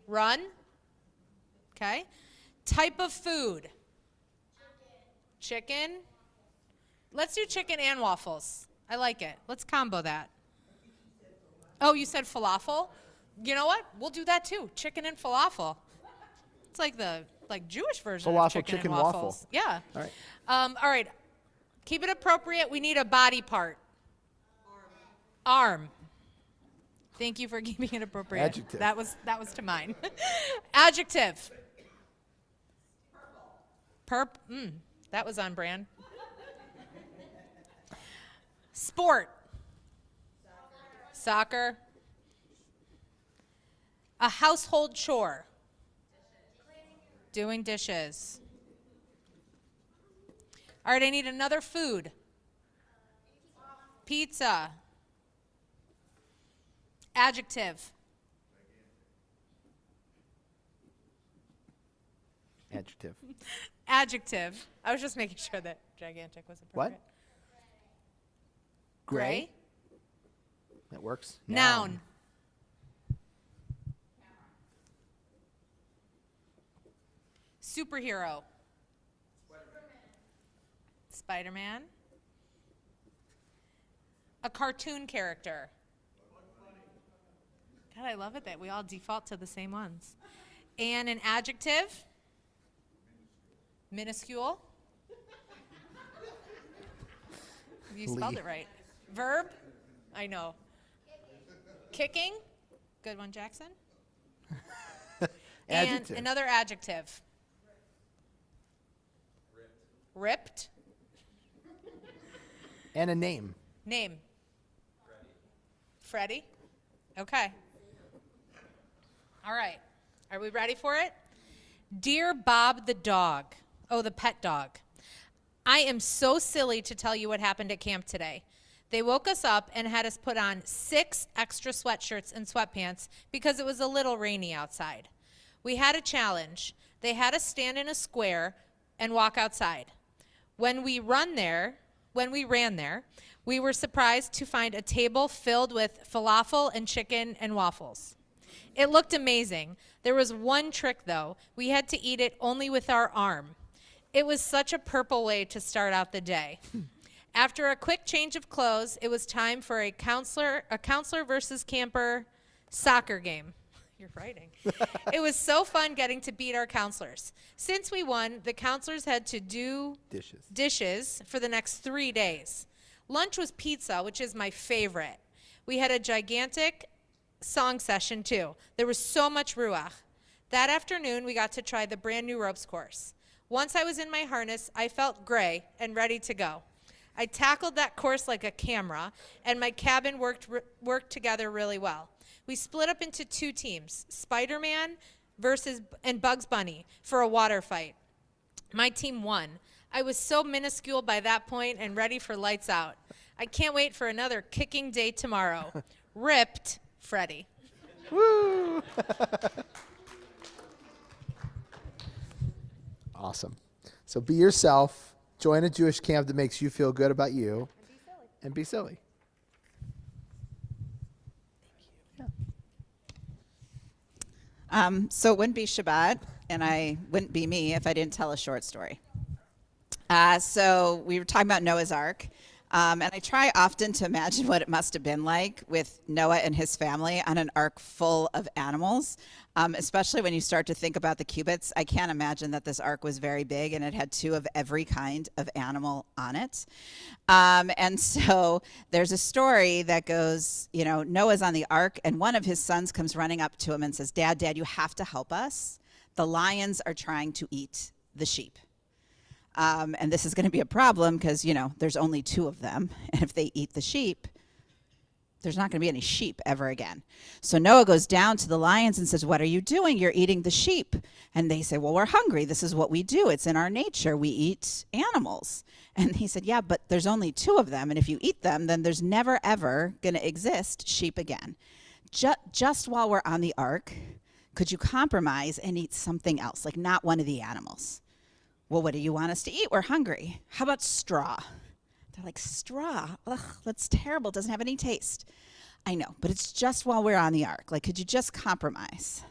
Run. Okay. Type of food. Chicken. Let's do chicken and waffles. I like it. Let's combo that. Oh, you said falafel? You know what? We'll do that too. Chicken and falafel. It's like the Jewish version of Falafel, chicken chicken, and waffles. waffle. Yeah. All right. All right. Keep it appropriate. We need a body part. Arm. Thank you for keeping it appropriate. Adjective. That was to mine. Adjective. That was on brand. Sport. Soccer. A household chore. Doing dishes. All right, I need another food. Pizza. Adjective. Adjective. Adjective. I was just making sure that gigantic was appropriate. What? Gray. That works. Noun. Superhero. Spider-Man. A cartoon character. God, I love it that we all default to the same ones. And an adjective. Minuscule. You spelled it right. Verb. I know. Kicking. Good one, Jackson. And another adjective. Ripped. And a name. Name. Freddie. Okay. All right. Are we ready for it? Dear Bob the dog. Oh, the pet dog. I am so silly to tell you what happened at camp today. They woke us up and had us put on 6 extra sweatshirts and sweatpants because it was a little rainy outside. We had a challenge. They had us stand in a square and walk outside. When we ran there, we were surprised to find a table filled with falafel and chicken and waffles. It looked amazing. There was one trick, though. We had to eat it only with our arm. It was such a purple way to start out the day. After a quick change of clothes, it was time for a counselor versus camper soccer game. You're writing. It was so fun getting to beat our counselors. Since we won, the counselors had to do dishes for the next 3 days. Lunch was pizza, which is my favorite. We had a gigantic song session, too. There was so much ruach. That afternoon, we got to try the brand new ropes course. Once I was in my harness, I felt gray and ready to go. I tackled that course like a camera, and my cabin worked together really well. We split up into 2 teams, Spider-Man and Bugs Bunny, for a water fight. My team won. I was so minuscule by that point and ready for lights out. I can't wait for another kicking day tomorrow. Ripped, Freddie. Woo! Awesome. So be yourself. Join a Jewish camp that makes you feel good about you. And be silly. So it wouldn't be Shabbat, and I wouldn't be me if I didn't tell a short story. So we were talking about Noah's Ark, and I try often to imagine what it must have been like with Noah and his family on an ark full of animals, especially when you start to think about the cubits. I can't imagine that this ark was very big, and it had 2 of every kind of animal on it. And so there's a story that goes, Noah's on the ark, and one of his sons comes running up to him and says, Dad, you have to help us. The lions are trying to eat the sheep. And this is going to be a problem because, there's only 2 of them. And if they eat the sheep, there's not going to be any sheep ever again. So Noah goes down to the lions and says, what are you doing? You're eating the sheep. And they say, well, we're hungry. This is what we do. It's in our nature. We eat animals. And he said, yeah, but there's only 2 of them. And if you eat them, then there's never, ever going to exist sheep again. Just while we're on the ark, could you compromise and eat something else, like not one of the animals? Well, what do you want us to eat? We're hungry. How about straw? They're like, straw? Ugh, that's terrible. It doesn't have any taste. I know, but it's just while we're on the ark. Like, could you just compromise?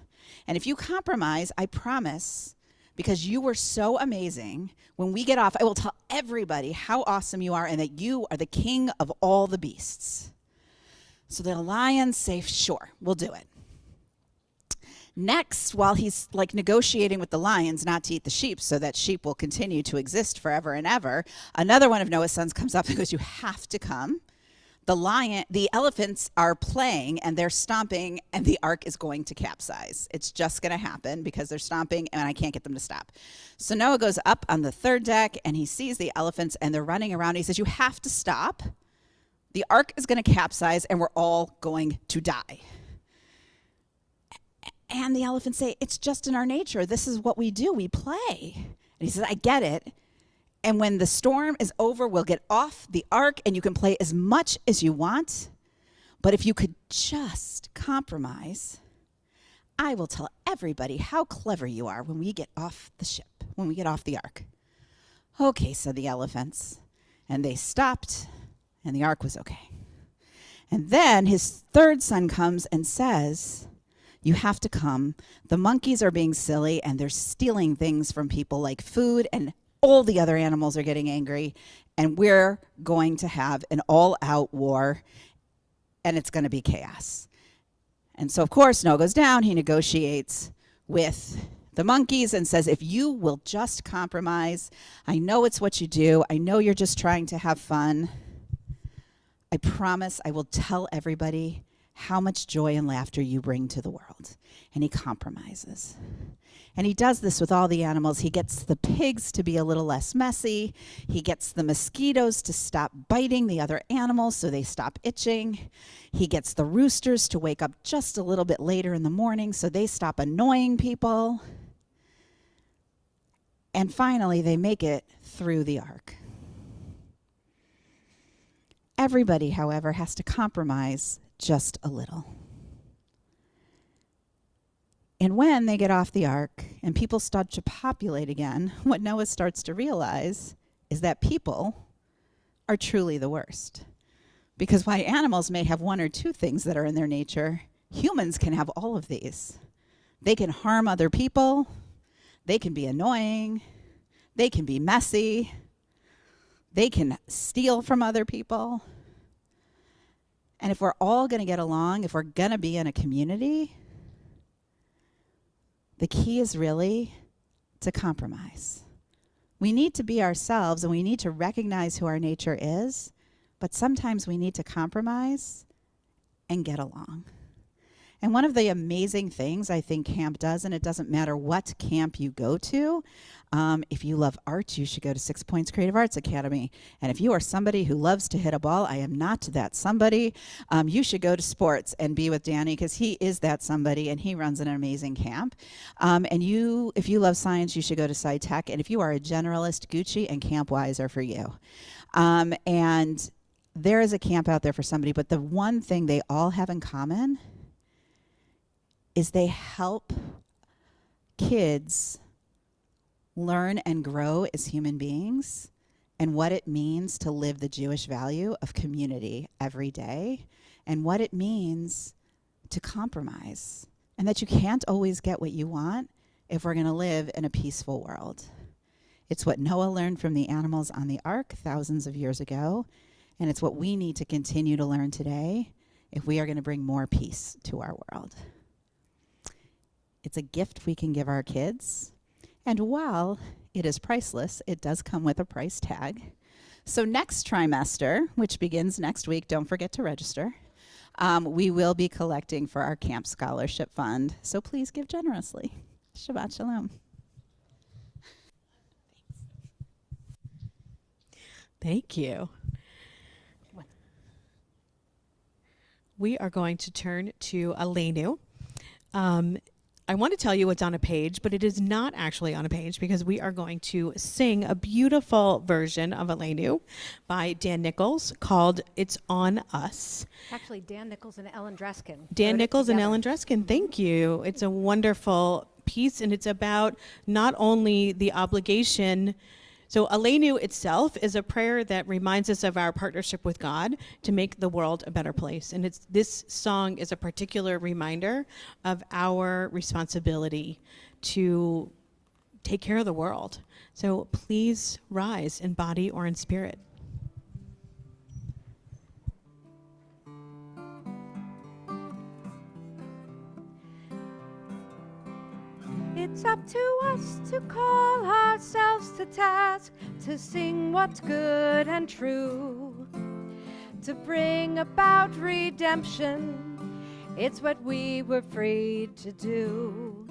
And if you compromise, I promise, because you were so amazing, when we get off, I will tell everybody how awesome you are and that you are the king of all the beasts. So the lions say, sure, we'll do it. Next, while he's like negotiating with the lions not to eat the sheep so that sheep will continue to exist forever and ever, another one of Noah's sons comes up and goes, you have to come. The elephants are playing and they're stomping and the ark is going to capsize. It's just going to happen because they're stomping and I can't get them to stop. So Noah goes up on the 3rd deck and he sees the elephants and they're running around. He says, you have to stop. The ark is going to capsize and we're all going to die. And the elephants say, it's just in our nature. This is what we do. We play. And he says, I get it. And when the storm is over, we'll get off the ark and you can play as much as you want. But if you could just compromise, I will tell everybody how clever you are when we get off the ship, when we get off the ark. Okay, said the elephants. And they stopped and the ark was okay. And then his 3rd son comes and says, you have to come. The monkeys are being silly and they're stealing things from people like food, and all the other animals are getting angry, and we're going to have an all-out war, and it's going to be chaos. And so, of course, Noah goes down. He negotiates with the monkeys and says, if you will just compromise, I know it's what you do. I know you're just trying to have fun. I promise I will tell everybody how much joy and laughter you bring to the world. And he compromises. And he does this with all the animals. He gets the pigs to be a little less messy. He gets the mosquitoes to stop biting the other animals so they stop itching. He gets the roosters to wake up just a little bit later in the morning so they stop annoying people. And finally, they make it through the ark. Everybody, however, has to compromise just a little. And when they get off the ark and people start to populate again, what Noah starts to realize is that people are truly the worst. Because while animals may have 1 or 2 things that are in their nature, humans can have all of these. They can harm other people. They can be annoying. They can be messy. They can steal from other people. And if we're all going to get along, if we're going to be in a community, the key is really to compromise. We need to be ourselves and we need to recognize who our nature is, but sometimes we need to compromise and get along. And one of the amazing things I think camp does, and it doesn't matter what camp you go to, if you love art, you should go to 6 Points Creative Arts Academy. And if you are somebody who loves to hit a ball, I am not that somebody, you should go to sports and be with Danny because he is that somebody and he runs an amazing camp. And if you love science, you should go to SciTech. And if you are a generalist, Gucci and Camp Wise are for you. And there is a camp out there for somebody, but the one thing they all have in common is they help kids learn and grow as human beings and what it means to live the Jewish value of community every day and what it means to compromise and that you can't always get what you want if we're going to live in a peaceful world. It's what Noah learned from the animals on the ark thousands of years ago, and it's what we need to continue to learn today if we are going to bring more peace to our world. It's a gift we can give our kids. And while it is priceless, it does come with a price tag. So next trimester, which begins next week, don't forget to register, we will be collecting for our Camp Scholarship Fund. So please give generously. Shabbat Shalom. Thank you. we are going to turn to Aleinu. I want to tell you what's on a page, but it is not actually on a page because we are going to sing a beautiful version of Aleinu by Dan Nichols called It's On Us. Actually, Dan Nichols and Ellen Dreskin. Dan wrote it Nichols and together. Ellen Dreskin, thank you. It's a wonderful piece, and it's about not only the obligation. So Aleinu itself is a prayer that reminds us of our partnership with God to make the world a better place. And this song is a particular reminder of our responsibility to take care of the world. So please rise in body or in spirit. It's up to us to call ourselves to task, to sing what's good and true, to bring about redemption. It's what we were freed to do.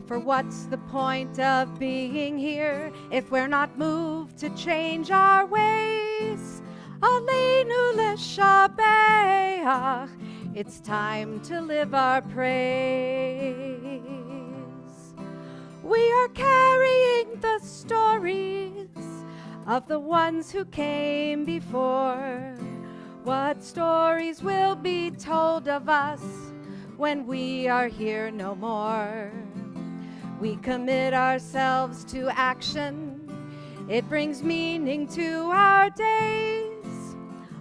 For what's the point of being here if we're not moved to change our ways? Aleinu leshabeach. It's time to live our praise. We are carrying the stories of the ones who came before. What stories will be told of us when we are here no more? We commit ourselves to action. It brings meaning to our days.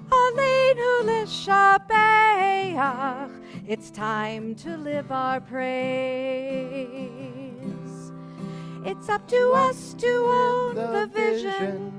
Aleinu leshabeach. It's time to live our praise. It's up to us to own the vision.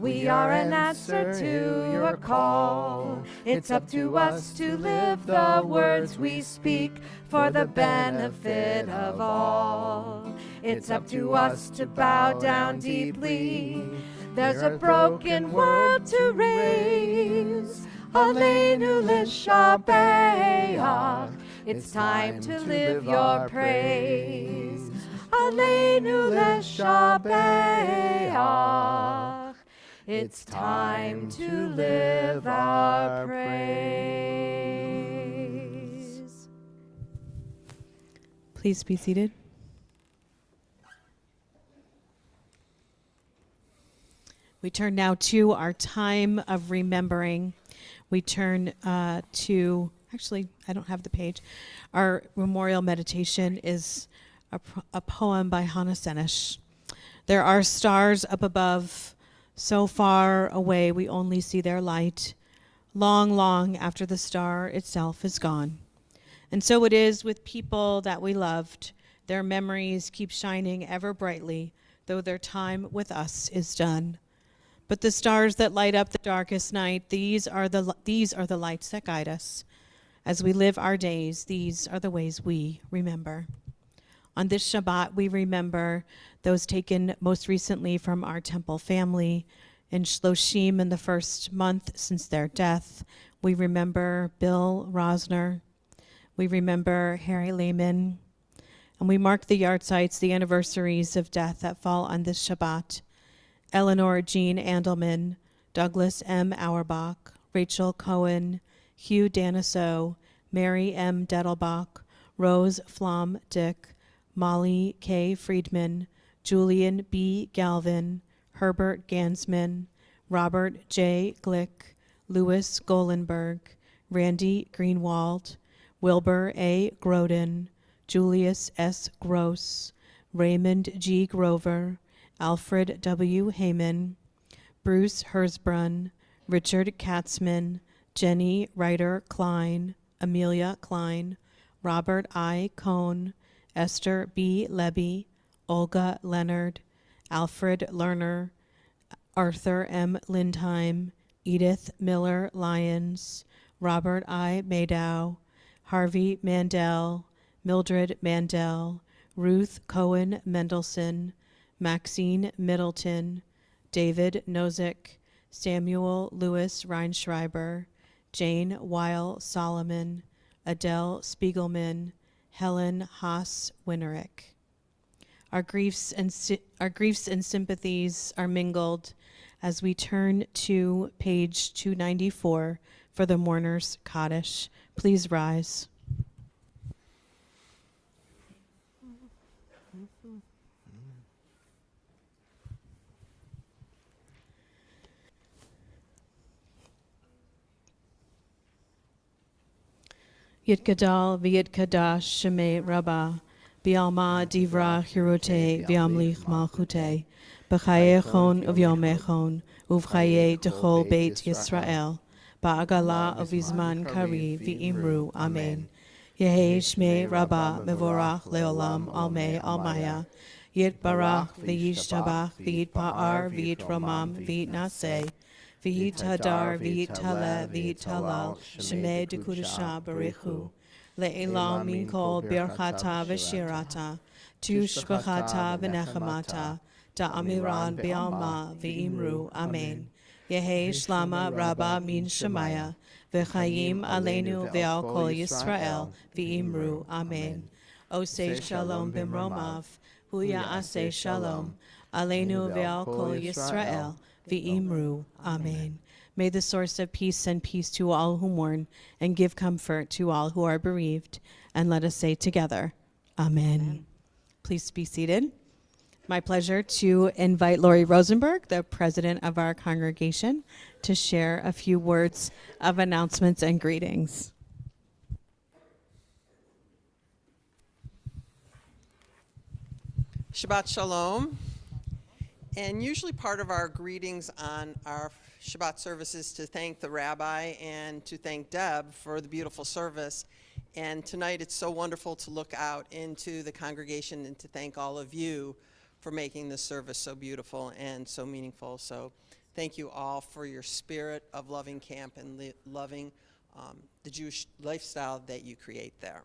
We are an answer to your call. It's up to us to live the words we speak for the benefit of all. It's up to us to bow down deeply. There's a broken world to raise. Aleinu leshabeach. It's time to live your praise. Aleinu leshabeach. It's time to live our praise. Please be seated. We turn now to our time of remembering. We turn to, actually, I don't have the page. Our memorial meditation is a poem by Hannah Senesh. There are stars up above, so far away we only see their light, long, long after the star itself is gone. And so it is with people that we loved. Their memories keep shining ever brightly, though their time with us is done. But the stars that light up the darkest night, these are the lights that guide us. As we live our days, these are the ways we remember. On this Shabbat, we remember those taken most recently from our temple family. In Shloshim, in the first month since their death, we remember Bill Rosner. We remember Harry Lehman. And we mark the yardzites, the anniversaries of death that fall on this Shabbat. Eleanor Jean Andelman, Douglas M. Auerbach, Rachel Cohen, Hugh Daniso, Mary M. Dettelbach, Rose Flom Dick, Molly K. Friedman, Julian B. Galvin, Herbert Gansman, Robert J. Glick, Louis Golenberg, Randy Greenwald, Wilbur A. Groden, Julius S. Gross, Raymond G. Grover, Alfred W. Heyman, Bruce Hersbrunn, Richard Katzman, Jenny Ryder Klein, Amelia Klein, Robert I. Cohn, Esther B. Lebby, Olga Leonard, Alfred Lerner, Arthur M. Lindheim, Edith Miller Lyons, Robert I. Madow, Harvey Mandel, Mildred Mandel, Ruth Cohen Mendelson, Maxine Middleton, David Nozick, Samuel Louis Reinschreiber, Jane Weil Solomon, Adele Spiegelman, Helen Haas Winnerick. Our griefs and sympathies are mingled as we turn to page 294 for the mourners' Kaddish. Please rise. Yitgadal v'yitkadash shemei Rabbah, Bialma divra hirote v'amlich malchute, B'chayechon uv'yomechon, uv'chaye dechol beit Yisrael, Ba'agala uv'izman kari v'imru, Amen. Yehi shmei Rabbah mevorach leolam almei almaya, Yitbarach v'yishtabach v'yitpa'ar v'yitramam v'yitnaseh, V'hit hadar, v'hit tale, v'hit halal, shemei dekudasha barichu. Le'elam min kol birchata v'shirata, tu shbachata v'nechamata, da'amiran be'alma v'imru, amen. Yehi shlama rabba min shemaya, v'chayim aleinu ve'al kol Yisrael, v'imru, amen. Oseh shalom b'mromav, huya aseh shalom, aleinu ve'al kol Yisrael, V'imru, amen. May the source of peace send peace to all who mourn and give comfort to all who are bereaved. And let us say together, amen. Please be seated. My pleasure to invite Lori Rosenberg, the president of our congregation, to share a few words of announcements and greetings. Shabbat Shalom. And usually part of our greetings on our Shabbat services to thank the rabbi and to thank Deb for the beautiful service. And tonight it's so wonderful to look out into the congregation and to thank all of you for making this service so beautiful and so meaningful. So thank you all for your spirit of loving camp and loving the Jewish lifestyle that you create there.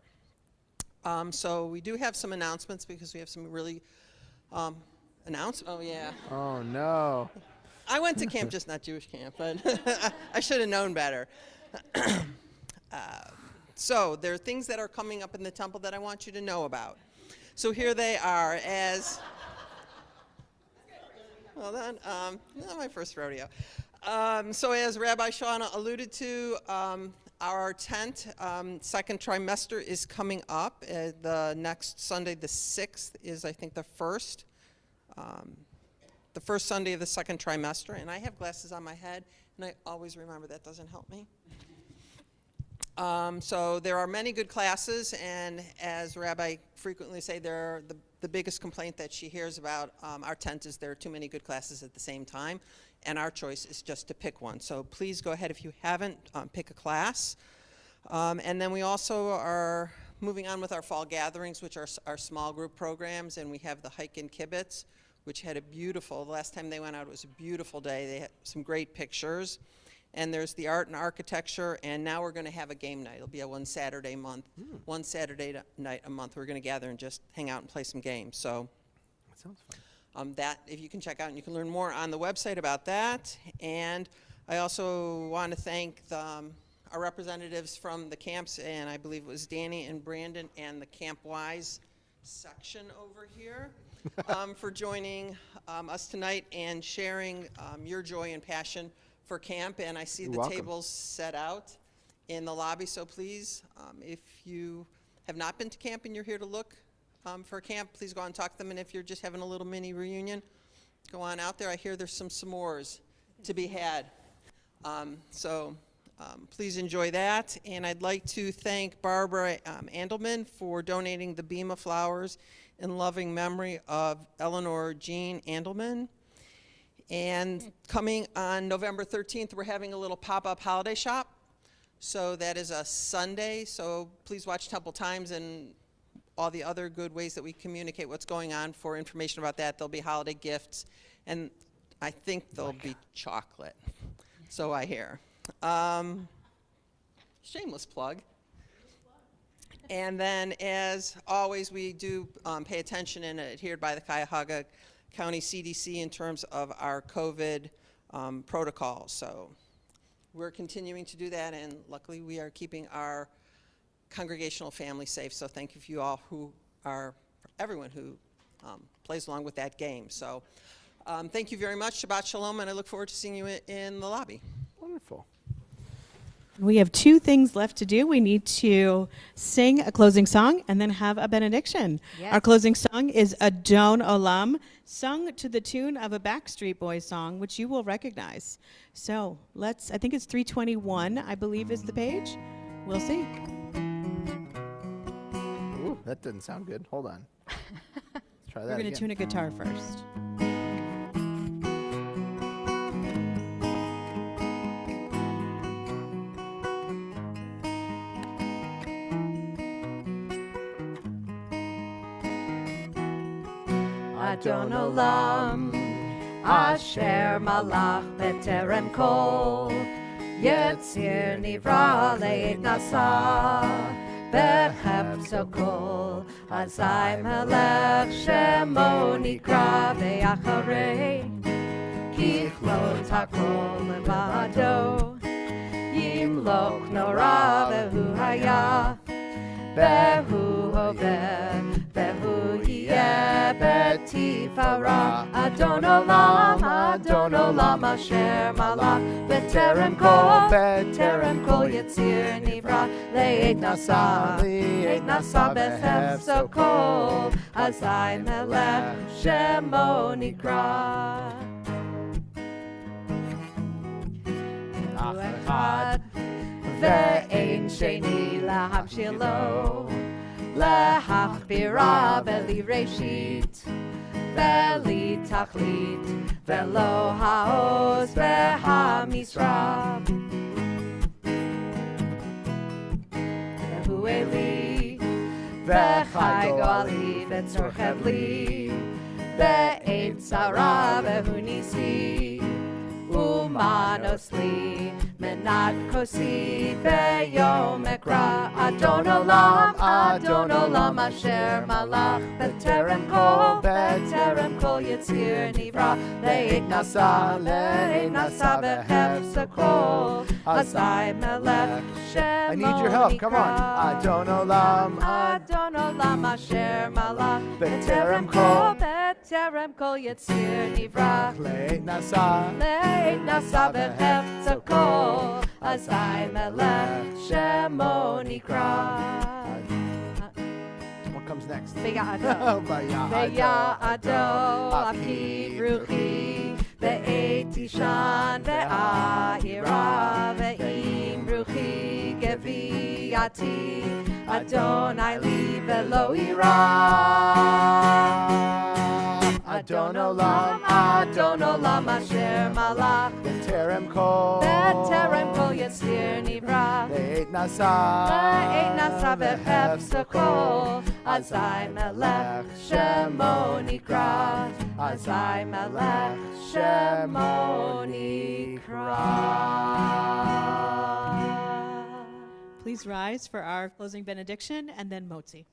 So we do have some announcements because we have some really oh yeah. Oh no. I went to camp, just not Jewish camp, but I should have known better. So there are things that are coming up in the temple that I want you to know about. So here they are. Hold on, not my first rodeo. So as Rabbi Shauna alluded to, our tent second trimester is coming up. The next Sunday, the 6th, is I think the first Sunday of the second trimester. And I have glasses on my head, and I always remember that doesn't help me. So there are many good classes, and as Rabbi frequently say, the biggest complaint that she hears about our tent is there are too many good classes at the same time, and our choice is just to pick one. So please go ahead, if you haven't, pick a class. And then we also are moving on with our fall gatherings, which are our small group programs, and we have the hike in Kibbutz, which had the last time they went out, it was a beautiful day. They had some great pictures. And there's the art and architecture, and now we're going to have a game night. It'll be one Saturday night a month. We're going to gather and just hang out and play some games. So that sounds fun. That, if you can check out, and you can learn more on the website about that. And I also want to thank our representatives from the camps, and I believe it was Danny and Brandon and the Camp Wise section over here for joining us tonight and sharing your joy and passion for camp. And I see the tables set out in the lobby, so please, if you have not been to camp and you're here to look for camp, please go out and talk to them. And if you're just having a little mini reunion, go on out there. I hear there's some s'mores to be had. So please enjoy that. And I'd like to thank Barbara Andelman for donating the beam of flowers in loving memory of Eleanor Jean Andelman. And coming on November 13th, we're having a little pop-up holiday shop. So that is a Sunday. So please watch Temple Times and all the other good ways that we communicate what's going on for information about that. There'll be holiday gifts, and I think there'll be chocolate. So I hear. Shameless plug. And then, as always, we do pay attention and adhered by the Cuyahoga County CDC in terms of our COVID protocol. So we're continuing to do that, and luckily we are keeping our congregational family safe. So thank you for you all everyone who plays along with that game. So thank you very much. Shabbat Shalom, and I look forward to seeing you in the lobby. Wonderful. We have two things left to do. We need to sing a closing song and then have a benediction. Our closing song is Adon Olam, sung to the tune of a Backstreet Boys song, which you will recognize. So I think it's 321, I believe is the page. We'll see. Ooh, that didn't sound good. Hold on. Let's try that We're going again. to tune a guitar first. Adon Olam, Asher Malach Beterem Kol, Yetzir Nivra Le'ed Nasa, Behefzo Kol, Azai Melech Shemo Nikra Ve'acharei, Kichlot HaKol Levado, Yimloch Nora Ve'hu Haya, Ve'hu Hoveh, Ve'hu Yeh B'tifara. Adon Olam Asher Malach B'terem Kol Yetzir Nivra Le'ed Nasa Behefzo Kol Azai Melech Shemo Nikra. Echad Ve'ein Sheni Lahamshilo Lehachbira Beli Reshit Veli Tachlit Velo Haoz Vehamisra Vehu Eli Vechai Goali Vetzorchev Li Ve'ein Tzara Vehu Nisi Umanos Li Menat Kosi Beyom Ekra Adon Olam Asher Malach B'terem Kol Yetzir Nivra Le'ed Nasa Behefzo Kol Azai Melech Shemo I need your help. Come on. Nikra. Adon Olam Asher Malach B'terem Kol Kol Yetzir Nivra Le'ed Nasa Behefzo Kol Azai Melech Shemo Nikra. What comes next? V'ya'ado Apid Ruchi Ve'et Ishan Ve'a'ira Ve'im Ruchi Gevi'ati Adonai Li Ve'lo Ira. Adon Olam Asher Malach B'terem Kol Yetzir Nivra Le'ed Nasa Behefzo Kol Azai Melech Shemo Nikra Azai Melech Shemo Nikra. Please rise for our closing benediction and then Motzi.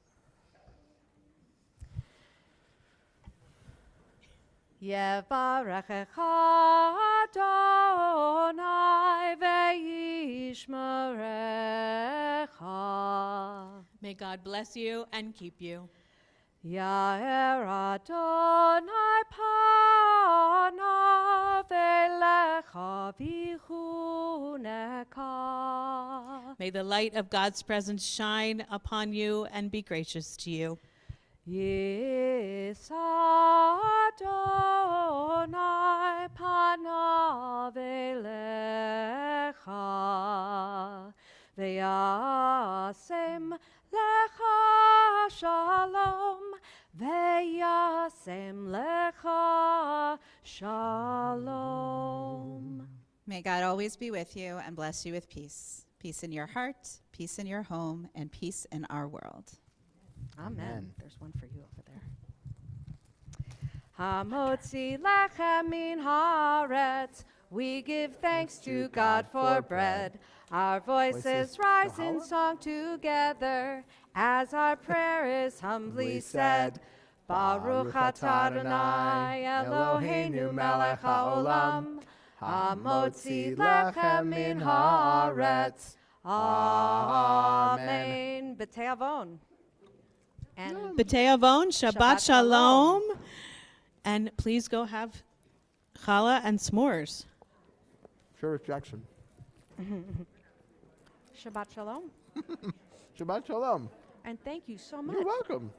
Yevarechecha Adonai ve'yishmerecha. May God bless you and keep you. Ya'er Adonai panav elecha v'chunecha. May the light of God's presence shine upon you and be gracious to you. Yisa Adonai panav elecha ve'yasem lecha shalom ve'yasem lecha shalom. May God always be with you and bless you with peace. Peace in your heart, peace in your home, and peace in our world. Amen. There's one for you over there. Hamotzi lechem min haaretz. We give thanks to God for bread. Our voices rise in song together as our prayer is humbly said. Baruch atah Adonai Eloheinu melech haolam. Hamotzi lechem min haaretz. Amen. B'tei avon. And B'tei Avon, Shabbat Shalom. And please go have challah and s'mores. Sheriff Jackson. Shabbat Shalom. Shabbat Shalom. And thank you so much. You're welcome.